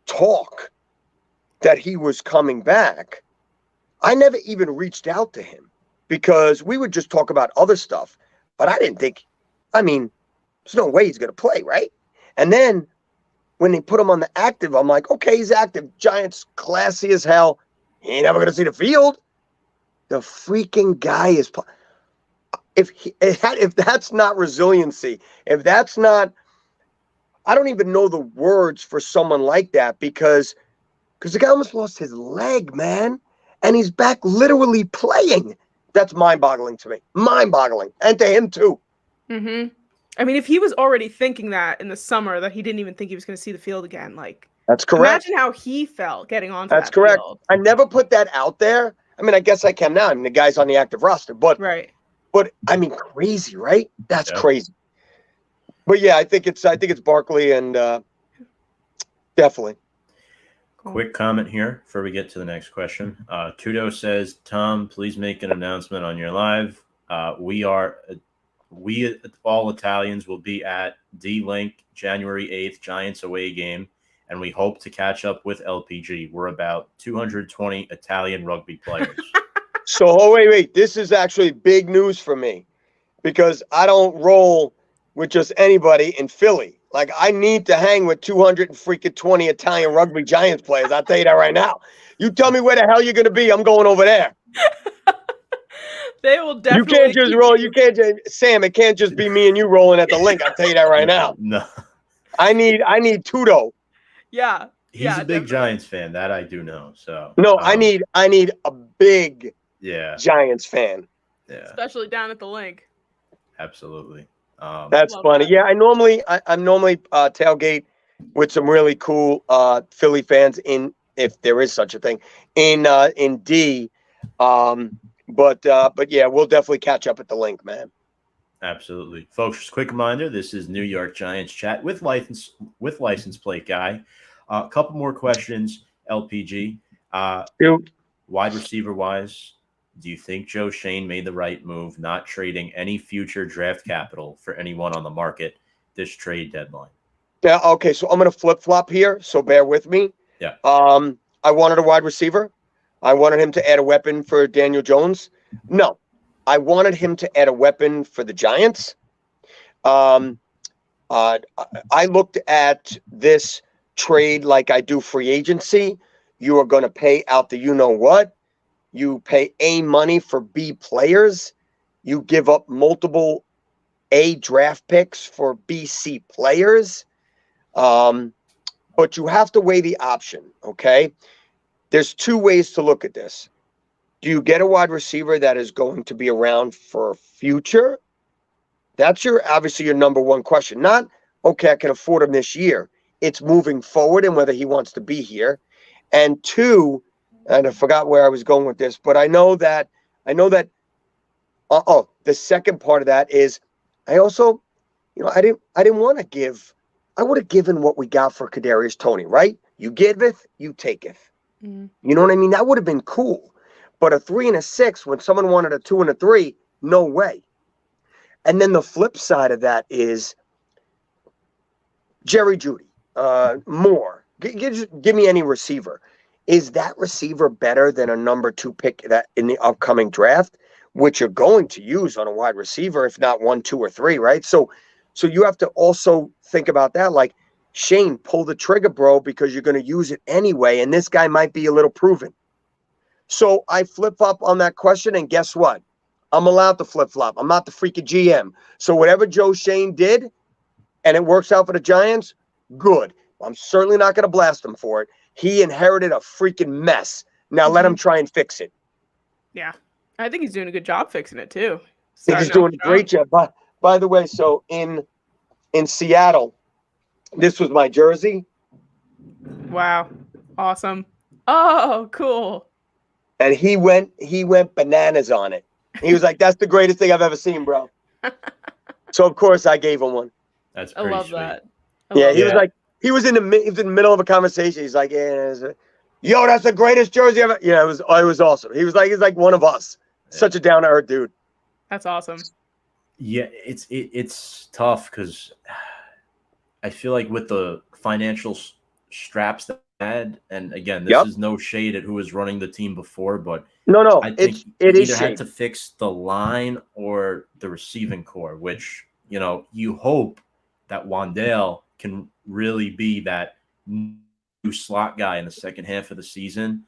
talk that he was coming back, I never even reached out to him because we would just talk about other stuff. But I didn't think, there's no way he's going to play, right? And then when they put him on the active, I'm like, okay, he's active. Giants, classy as hell. He ain't ever going to see the field. The freaking guy is if that's not resiliency, if that's not, I don't even know the words for someone like that because the guy almost lost his leg, man. And he's back literally playing. That's mind-boggling to me. Mind-boggling. And to him, too. Mm-hmm. I mean, if he was already thinking that in the summer, that he didn't even think he was going to see the field again, like... That's correct. Imagine how he felt getting onto That's that correct. field. I never put that out there. I guess I can now. The guy's on the active roster. But, right. But, crazy, right? That's crazy. But, yeah, I think it's Barkley and definitely. Quick comment here before we get to the next question. Tudo says, Tom, please make an announcement on your live. We all Italians will be at D-Link January 8th, Giants away game, and we hope to catch up with LPG. We're about 220 Italian rugby players. So, wait. This is actually big news for me because I don't roll with just anybody in Philly. Like, I need to hang with 220 Italian rugby Giants players. I'll tell you that right now. You tell me where the hell you're going to be, I'm going over there. They will definitely. You can't just roll. You can't just, Sam, it can't just be me and you rolling at the link. I'll tell you that right now. No. I need Tudo. Yeah. He's yeah, a big definitely. Giants fan. That I do know. So No, I need a big yeah, Giants fan. yeah, Especially down at the link. absolutely. That's Love funny. that. Yeah, I'm normally tailgate with some really cool Philly fans in, if there is such a thing, in D. But yeah, we'll definitely catch up at the link, man. Absolutely, folks. Just a quick reminder: this is New York Giants chat with license plate guy. A couple more questions, LPG. Shoot. Wide receiver wise, do you think Joe Shane made the right move, not trading any future draft capital for anyone on the market this trade deadline? Yeah. Okay. So I'm gonna flip flop here. So bear with me. Yeah. I wanted a wide receiver. I wanted him to add a weapon for Daniel Jones. No, I wanted him to add a weapon for the Giants. Um, I looked at this trade like I do free agency. You are going to pay out the you know what. You pay A money for B players. You give up multiple A draft picks for B, C players. But you have to weigh the option, okay? There's two ways to look at this. Do you get a wide receiver that is going to be around for future? That's obviously your number one question. Not, okay, I can afford him this year. It's moving forward and whether he wants to be here. And two, and I forgot where I was going with this, but I know that the second part of that is I also, I didn't want to give. I would have given what we got for Kadarius Toney, right? You giveth, you taketh. Mm. You know what I mean? That would have been cool. But a 3 and a 6 when someone wanted a 2 and a 3, no way. And then the flip side of that is Jerry Jeudy, Moore. Give me any receiver. Is that receiver better than a number 2 pick that in the upcoming draft, which you're going to use on a wide receiver, if not 1, 2, or 3, right? So you have to also think about that. Like, Shane, pull the trigger, bro, because you're going to use it anyway, and this guy might be a little proven. So I flip up on that question, and guess what? I'm allowed to flip flop. I'm not the freaking GM. So whatever Joe Shane did, and it works out for the Giants, good. I'm certainly not going to blast him for it. He inherited a freaking mess. Now let him try and fix it. Yeah. I think he's doing a good job fixing it too. I think he's doing a great job. By the way, so in Seattle, this was my jersey. Wow. Awesome. Oh, cool. And he went bananas on it. He was like, "That's the greatest thing I've ever seen, bro." So of course I gave him one. That's I pretty love sweet. that. He was like, he was in the middle of a conversation. He's like, "Yeah, yo, that's the greatest jersey ever." Yeah, it was awesome. He's like one of us. Yeah. Such a down to earth dude. That's awesome. Yeah, it's tough because I feel like with the financial straps that they had, and again, this is no shade at who was running the team before, but no, I think it is either had shade. to fix the line or the receiving core, which you hope that Wandale can really be that new slot guy in the second half of the season,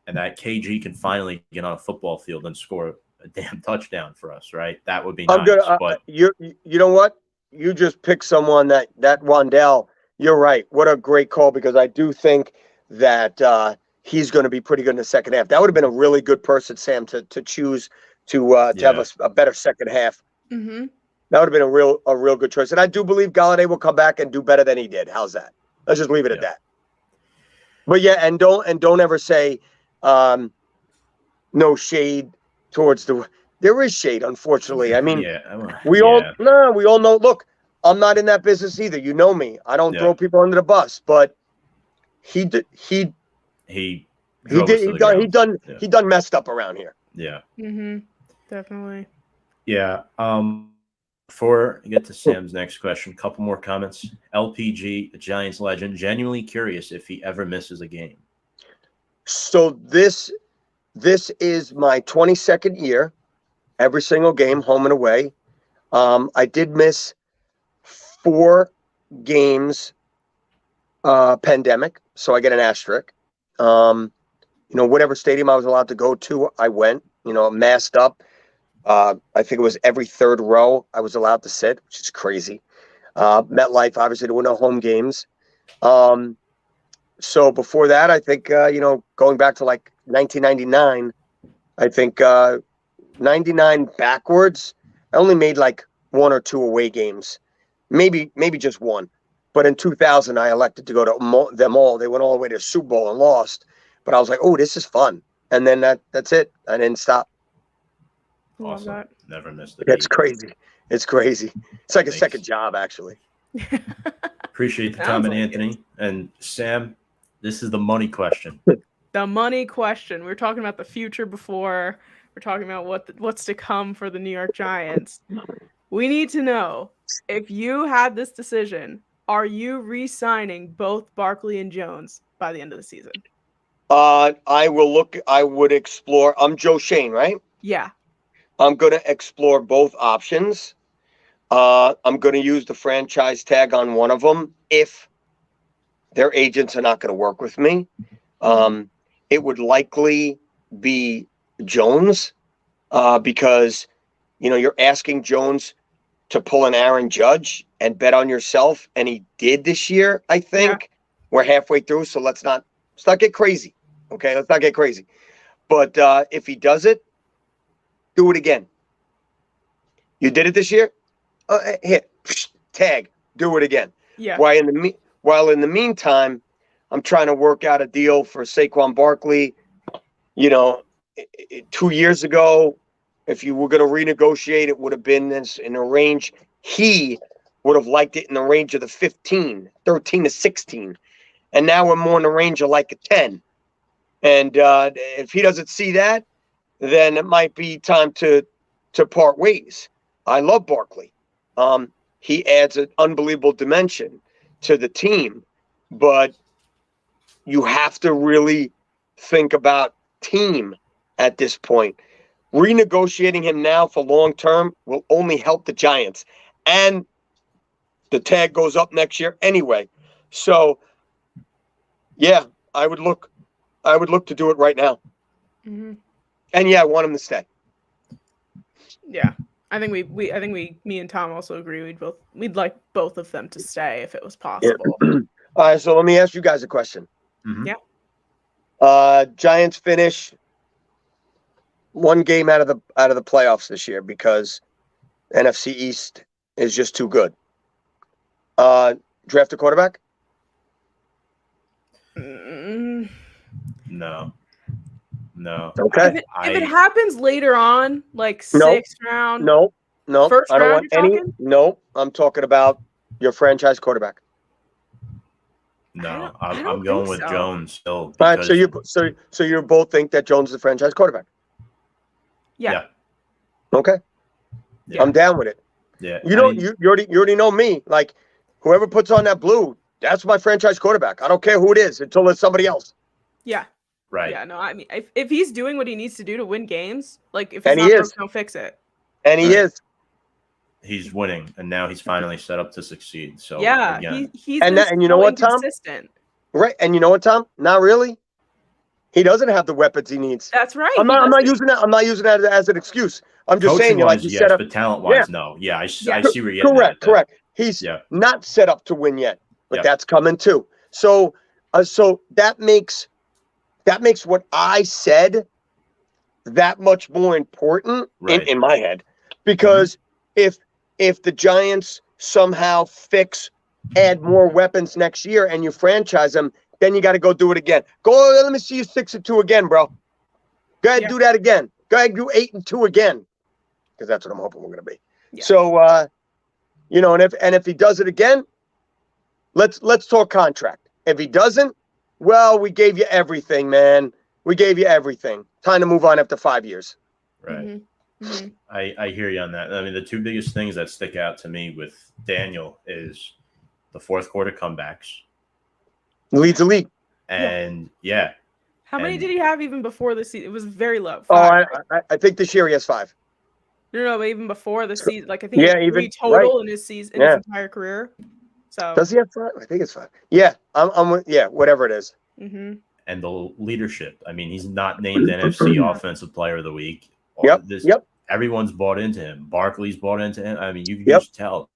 and that KG can finally get on a football field and score a damn touchdown for us, right? That would be nice. Good. But you know what? You just picked someone that Wandale. You're right. What a great call, because I do think that he's going to be pretty good in the second half. That would have been a really good person, Sam, to choose to have a better second half. Mm-hmm. That would have been a real good choice. And I do believe Galladay will come back and do better than he did. How's that? Let's just leave it at that. But yeah, and don't ever say no shade towards the. There is shade, unfortunately. I mean, we all know. Look, I'm not in that business either. You know me. I don't throw people under the bus. But he done messed up around here. Yeah. Mm-hmm. Definitely. Yeah. Before I get to Sam's next question, a couple more comments. LPG, the Giants legend, genuinely curious if he ever misses a game. So this is my 22nd year, every single game, home and away. I did miss 4 games pandemic, so I get an asterisk. Whatever stadium I was allowed to go to, I went, masked up. I think it was every third row I was allowed to sit, which is crazy. MetLife, obviously, there were no home games. So before that, I think, going back to like 1999, I think 99 backwards, I only made like 1 or 2 away games, maybe just one. But in 2000, I elected to go to them all. They went all the way to Super Bowl and lost. But I was like, oh, this is fun. And then that's it. I didn't stop. Love Awesome. that. Never missed it. It's crazy. It's crazy. It's like a second job, actually. Appreciate the Sounds comment, like Anthony. And Sam, this is the money question. The money question. We were talking about the future before. We're talking about what's to come for the New York Giants. We need to know, if you had this decision, are you re-signing both Barkley and Jones by the end of the season? I would explore. I'm Joe Shane, right? Yeah. I'm going to explore both options. I'm going to use the franchise tag on one of them if their agents are not going to work with me. It would likely be Jones because, you're asking Jones to pull an Aaron Judge and bet on yourself. And he did this year, I think. Yeah. We're halfway through, so let's not get crazy. Okay, let's not get crazy. But if he does it, do it again. You did it this year? Here, tag, do it again. Yeah. While in the meantime, I'm trying to work out a deal for Saquon Barkley. 2 years ago, if you were going to renegotiate, it would have been in a range. He would have liked it in the range of the 13 to 16. And now we're more in the range of like a 10. And if he doesn't see that, then it might be time to part ways. I love Barkley. He adds an unbelievable dimension to the team, but you have to really think about team at this point. Renegotiating him now for long term will only help the Giants, and the tag goes up next year anyway. So, yeah, I would look to do it right now. Mm-hmm. And yeah, I want him to stay. Yeah, I think me and Tom also agree. We'd like both of them to stay if it was possible. Yeah. All right, so let me ask you guys a question. Mm-hmm. Yeah. Giants finish one game out of the playoffs this year because NFC East is just too good. Draft a quarterback? No. Okay. If it happens later on, like sixth round, no, first I don't round, want any. No, I'm talking about your franchise quarterback. No, I'm going with Jones still. All right, so you both think that Jones is the franchise quarterback? Yeah. Okay. Yeah. I'm down with it. Yeah. You already know me. Like, whoever puts on that blue, that's my franchise quarterback. I don't care who it is until it's somebody else. Yeah. Right. Yeah. No, I mean, if he's doing what he needs to do to win games, like if he's not broke, don't fix it. And he is. He's winning, and now he's finally set up to succeed. So yeah, again. he's and you know what, Tom? Consistent. Right, and you know what, Tom? Not really. He doesn't have the weapons he needs. That's right. I'm not using that. I'm not using that as an excuse. I'm just saying, like you set up, but talent-wise, no. Yeah, I see where you're getting at. Correct. He's not set up to win yet, but that's coming too. So that makes what I said that much more important in my head, because if the Giants somehow add more weapons next year and you franchise them, then you got to go do it again. Let me see you 6-2 again, bro. Go ahead, do that again. Go ahead, do 8-2 again, because that's what I'm hoping we're going to be. Yeah. So, and if he does it again, let's talk contract. If he doesn't, well, we gave you everything, man. We gave you everything. Time to move on after 5 years. Right. Mm-hmm. Mm-hmm. I hear you on that. I mean, the two biggest things that stick out to me with Daniel is the fourth quarter comebacks. Leads the league. And How many did he have even before the season? It was very low. 5, I think this year he has 5. No, but even before the season, like I think even total in his season, in his entire career. So does he have 5? I think it's 5. Yeah, I'm whatever it is. Mm-hmm. And the leadership. I mean, he's not named NFC Offensive Player of the Week. Yep. Everyone's bought into him. Barkley's bought into him. I mean, you can just tell.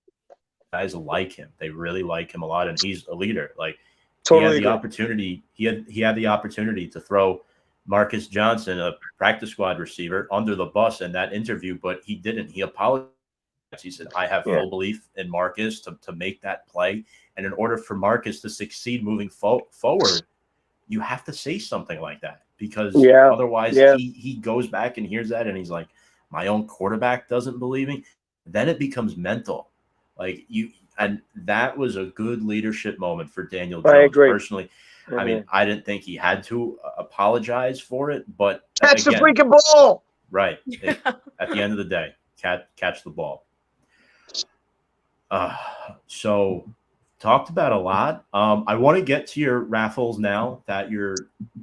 guys like him. They really like him a lot, and he's a leader. Like Totally he had the agree. opportunity. He had the opportunity to throw Marcus Johnson, a practice squad receiver, under the bus in that interview, but he didn't. He apologized. He said, "I have full belief in Marcus to make that play, and in order for Marcus to succeed moving forward, you have to say something like that, because otherwise he goes back and hears that and he's like, my own quarterback doesn't believe me." Then it becomes mental. Like and that was a good leadership moment for Daniel Jones. I agree. Personally, I mean, I didn't think he had to apologize for it, but catch the freaking ball. Right. At the end of the day, catch the ball. So talked about a lot. I want to get to your raffles now that you're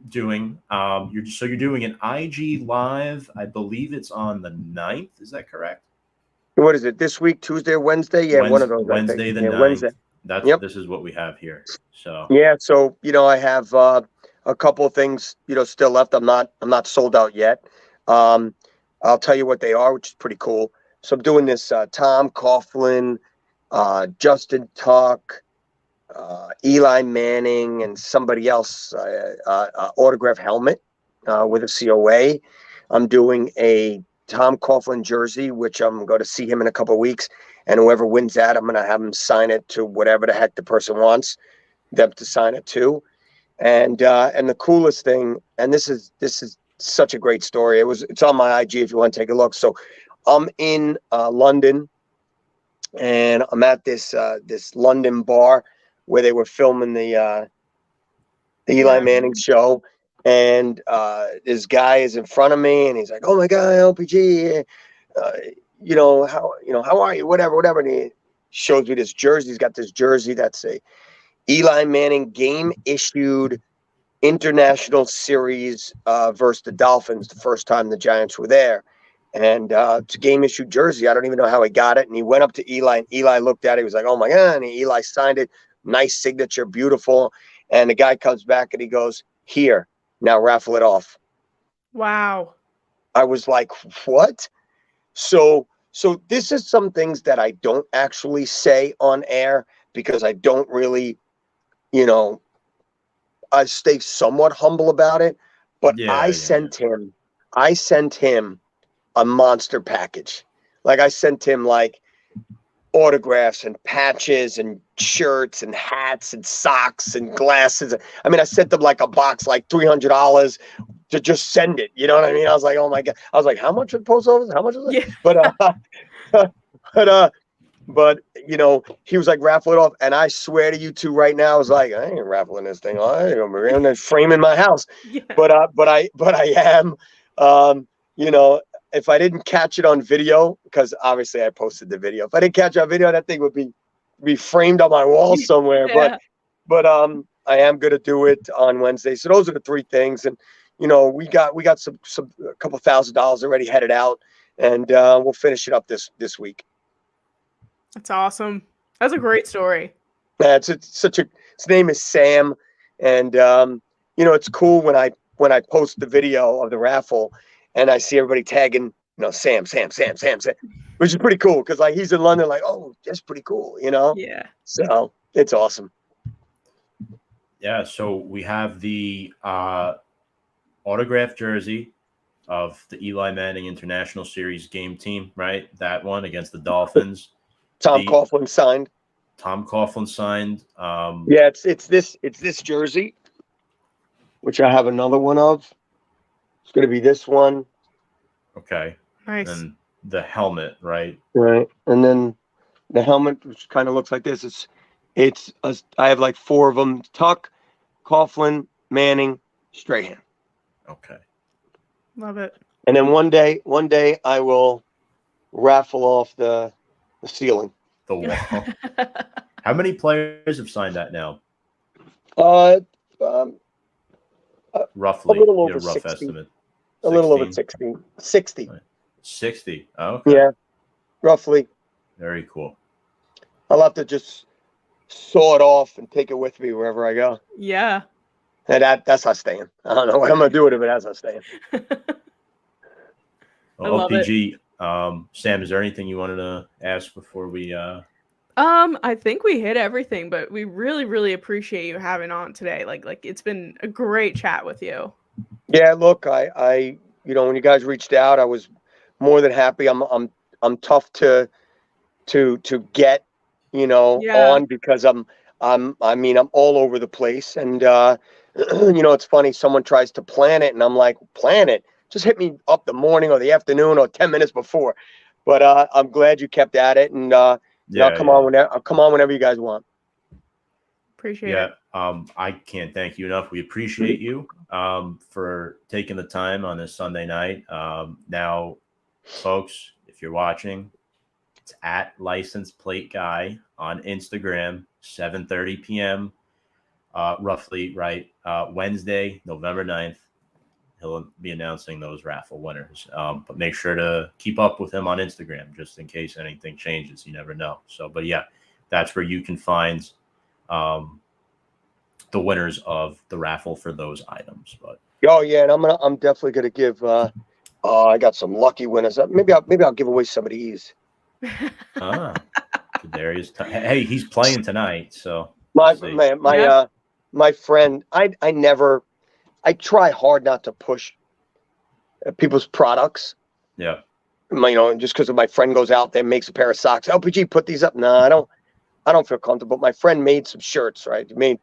doing. You're doing an IG live. I believe it's on the 9th. Is that correct? What is it? This week, Tuesday or Wednesday? Yeah, one of those. Wednesday the 9th. Wednesday. This is what we have here. So so I have a couple of things still left. I'm not sold out yet. I'll tell you what they are, which is pretty cool. So I'm doing this Tom Coughlin, Justin Tuck, Eli Manning, and somebody else autograph helmet with a COA. I'm doing a Tom Coughlin jersey, which I'm going to see him in a couple of weeks, and whoever wins that, I'm going to have him sign it to whatever the heck the person wants them to sign it to. And the coolest thing, and this is such a great story. It's on my IG if you want to take a look. So I'm in London, and I'm at this London bar where they were filming the Eli Manning show, and this guy is in front of me, and he's like, "Oh my God, LPG, how are you? Whatever." And he shows me this jersey. He's got this jersey that's a Eli Manning game issued international series versus the Dolphins, the first time the Giants were there. And it's a game issued jersey. I don't even know how he got it. And he went up to Eli, and Eli looked at it. He was like, "Oh my God." And Eli signed it. Nice signature, beautiful. And the guy comes back and he goes, "Here, now raffle it off." Wow. I was like, what? So this is some things that I don't actually say on air because I don't really, I stay somewhat humble about it. But I sent him a monster package. Like I sent him like autographs and patches and shirts and hats and socks and glasses. I mean, I sent them like a box, like $300 to just send it. You know what I mean? I was like, oh my God. I was like, how much would post office? How much is it? Yeah. But he was like, raffle it off. And I swear to you two right now, I was like, I ain't raffling this thing. I'm going to frame in my house. Yeah. But I am, if I didn't catch it on video, because obviously I posted the video. If I didn't catch it on video, that thing would be framed on my wall somewhere. Yeah. But I am going to do it on Wednesday. So those are the three things. And we got a couple $1,000 already headed out, and we'll finish it up this week. That's awesome. That's a great story. Yeah, his name is Sam, and it's cool when I post the video of the raffle and I see everybody tagging, Sam, which is pretty cool because like he's in London, like, oh, that's pretty cool, Yeah. So it's awesome. Yeah. So we have the autographed jersey of the Eli Manning International Series game team, right? That one against the Dolphins. Tom Coughlin signed. Yeah, it's this jersey, which I have another one of. It's going to be this one. Okay. Nice. And the helmet, right? Right. And then the helmet, which kind of looks like this. I have like four of them: Tuck, Coughlin, Manning, Strahan. Okay. Love it. And then one day I will raffle off the ceiling. The wall. How many players have signed that now? Roughly. A little over rough 60. estimate. 16? A little over 60. 60. 60. Oh, okay. Yeah. Roughly. Very cool. I'll have to just saw it off and take it with me wherever I go. Yeah. And that's us staying. I don't know what I'm going to do with it, but that's us staying. Well, LPG, Sam, is there anything you wanted to ask before we I think we hit everything, but we really, really appreciate you having on today. Like it's been a great chat with you. Yeah, look, when you guys reached out, I was more than happy. I'm tough to get, Yeah. on because I'm all over the place. And it's funny, someone tries to plan it and I'm like, plan it. Just hit me up the morning or the afternoon or 10 minutes before. But I'm glad you kept at it, and I'll come on whenever you guys want. Appreciate it. I can't thank you enough. We appreciate you for taking the time on this Sunday night. Now, folks, if you're watching, it's at License Plate Guy on Instagram, 7:30 p.m. Roughly, right? Wednesday, November 9th. He'll be announcing those raffle winners. But make sure to keep up with him on Instagram just in case anything changes. You never know. So, but yeah, that's where you can find the winners of the raffle for those items. But oh yeah, and I'm definitely gonna give. I got some lucky winners. Maybe I'll give away some of these. Darius, hey, he's playing tonight, so my friend. I try hard not to push people's products. Yeah. Just because my friend goes out there and makes a pair of socks. LPG, put these up. No, I don't feel comfortable. My friend made some shirts, right? He made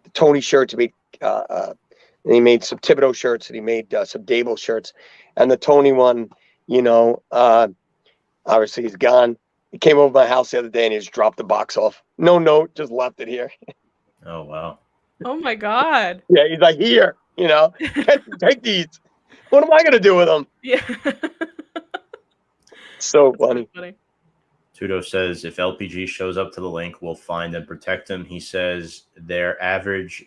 the Tony shirts. He made and he made some Thibodeau shirts, and he made some Dable shirts. And the Tony one, obviously he's gone. He came over to my house the other day and he just dropped the box off. No note, just left it here. Oh wow. Oh my God. Yeah, he's like, here, take these. What am I gonna do with them? Yeah. So funny. Tudo says if LPG shows up to the link, we'll find and protect him. He says their average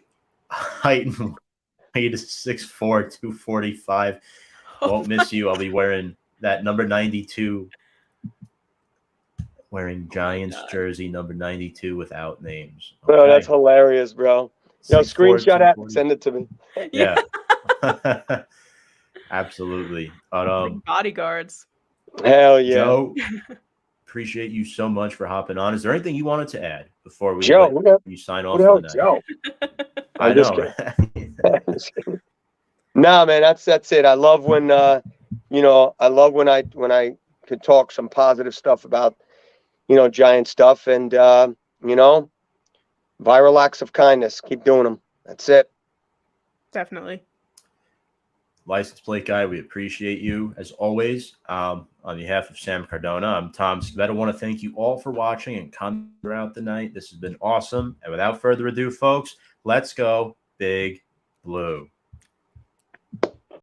height and weight is 6'4", 245. Won't miss you. I'll be wearing that number 92. Wearing Giants jersey number 92 without names. Okay. Oh, that's hilarious, bro. Screenshot that and send it to me. Yeah. Absolutely. Like bodyguards. Hell yeah. Joe, appreciate you so much for hopping on. Is there anything you wanted to add before we you sign off for the night? Joe? I know. Nah, man, that's it. I love when I could talk some positive stuff about Giant stuff, and viral acts of kindness. Keep doing them. That's it. Definitely. License Plate Guy, we appreciate you as always. On behalf of Sam Cardona, I'm Tom Scavetta. I want to thank you all for watching and coming throughout the night. This has been awesome. And without further ado, folks, let's go Big Blue.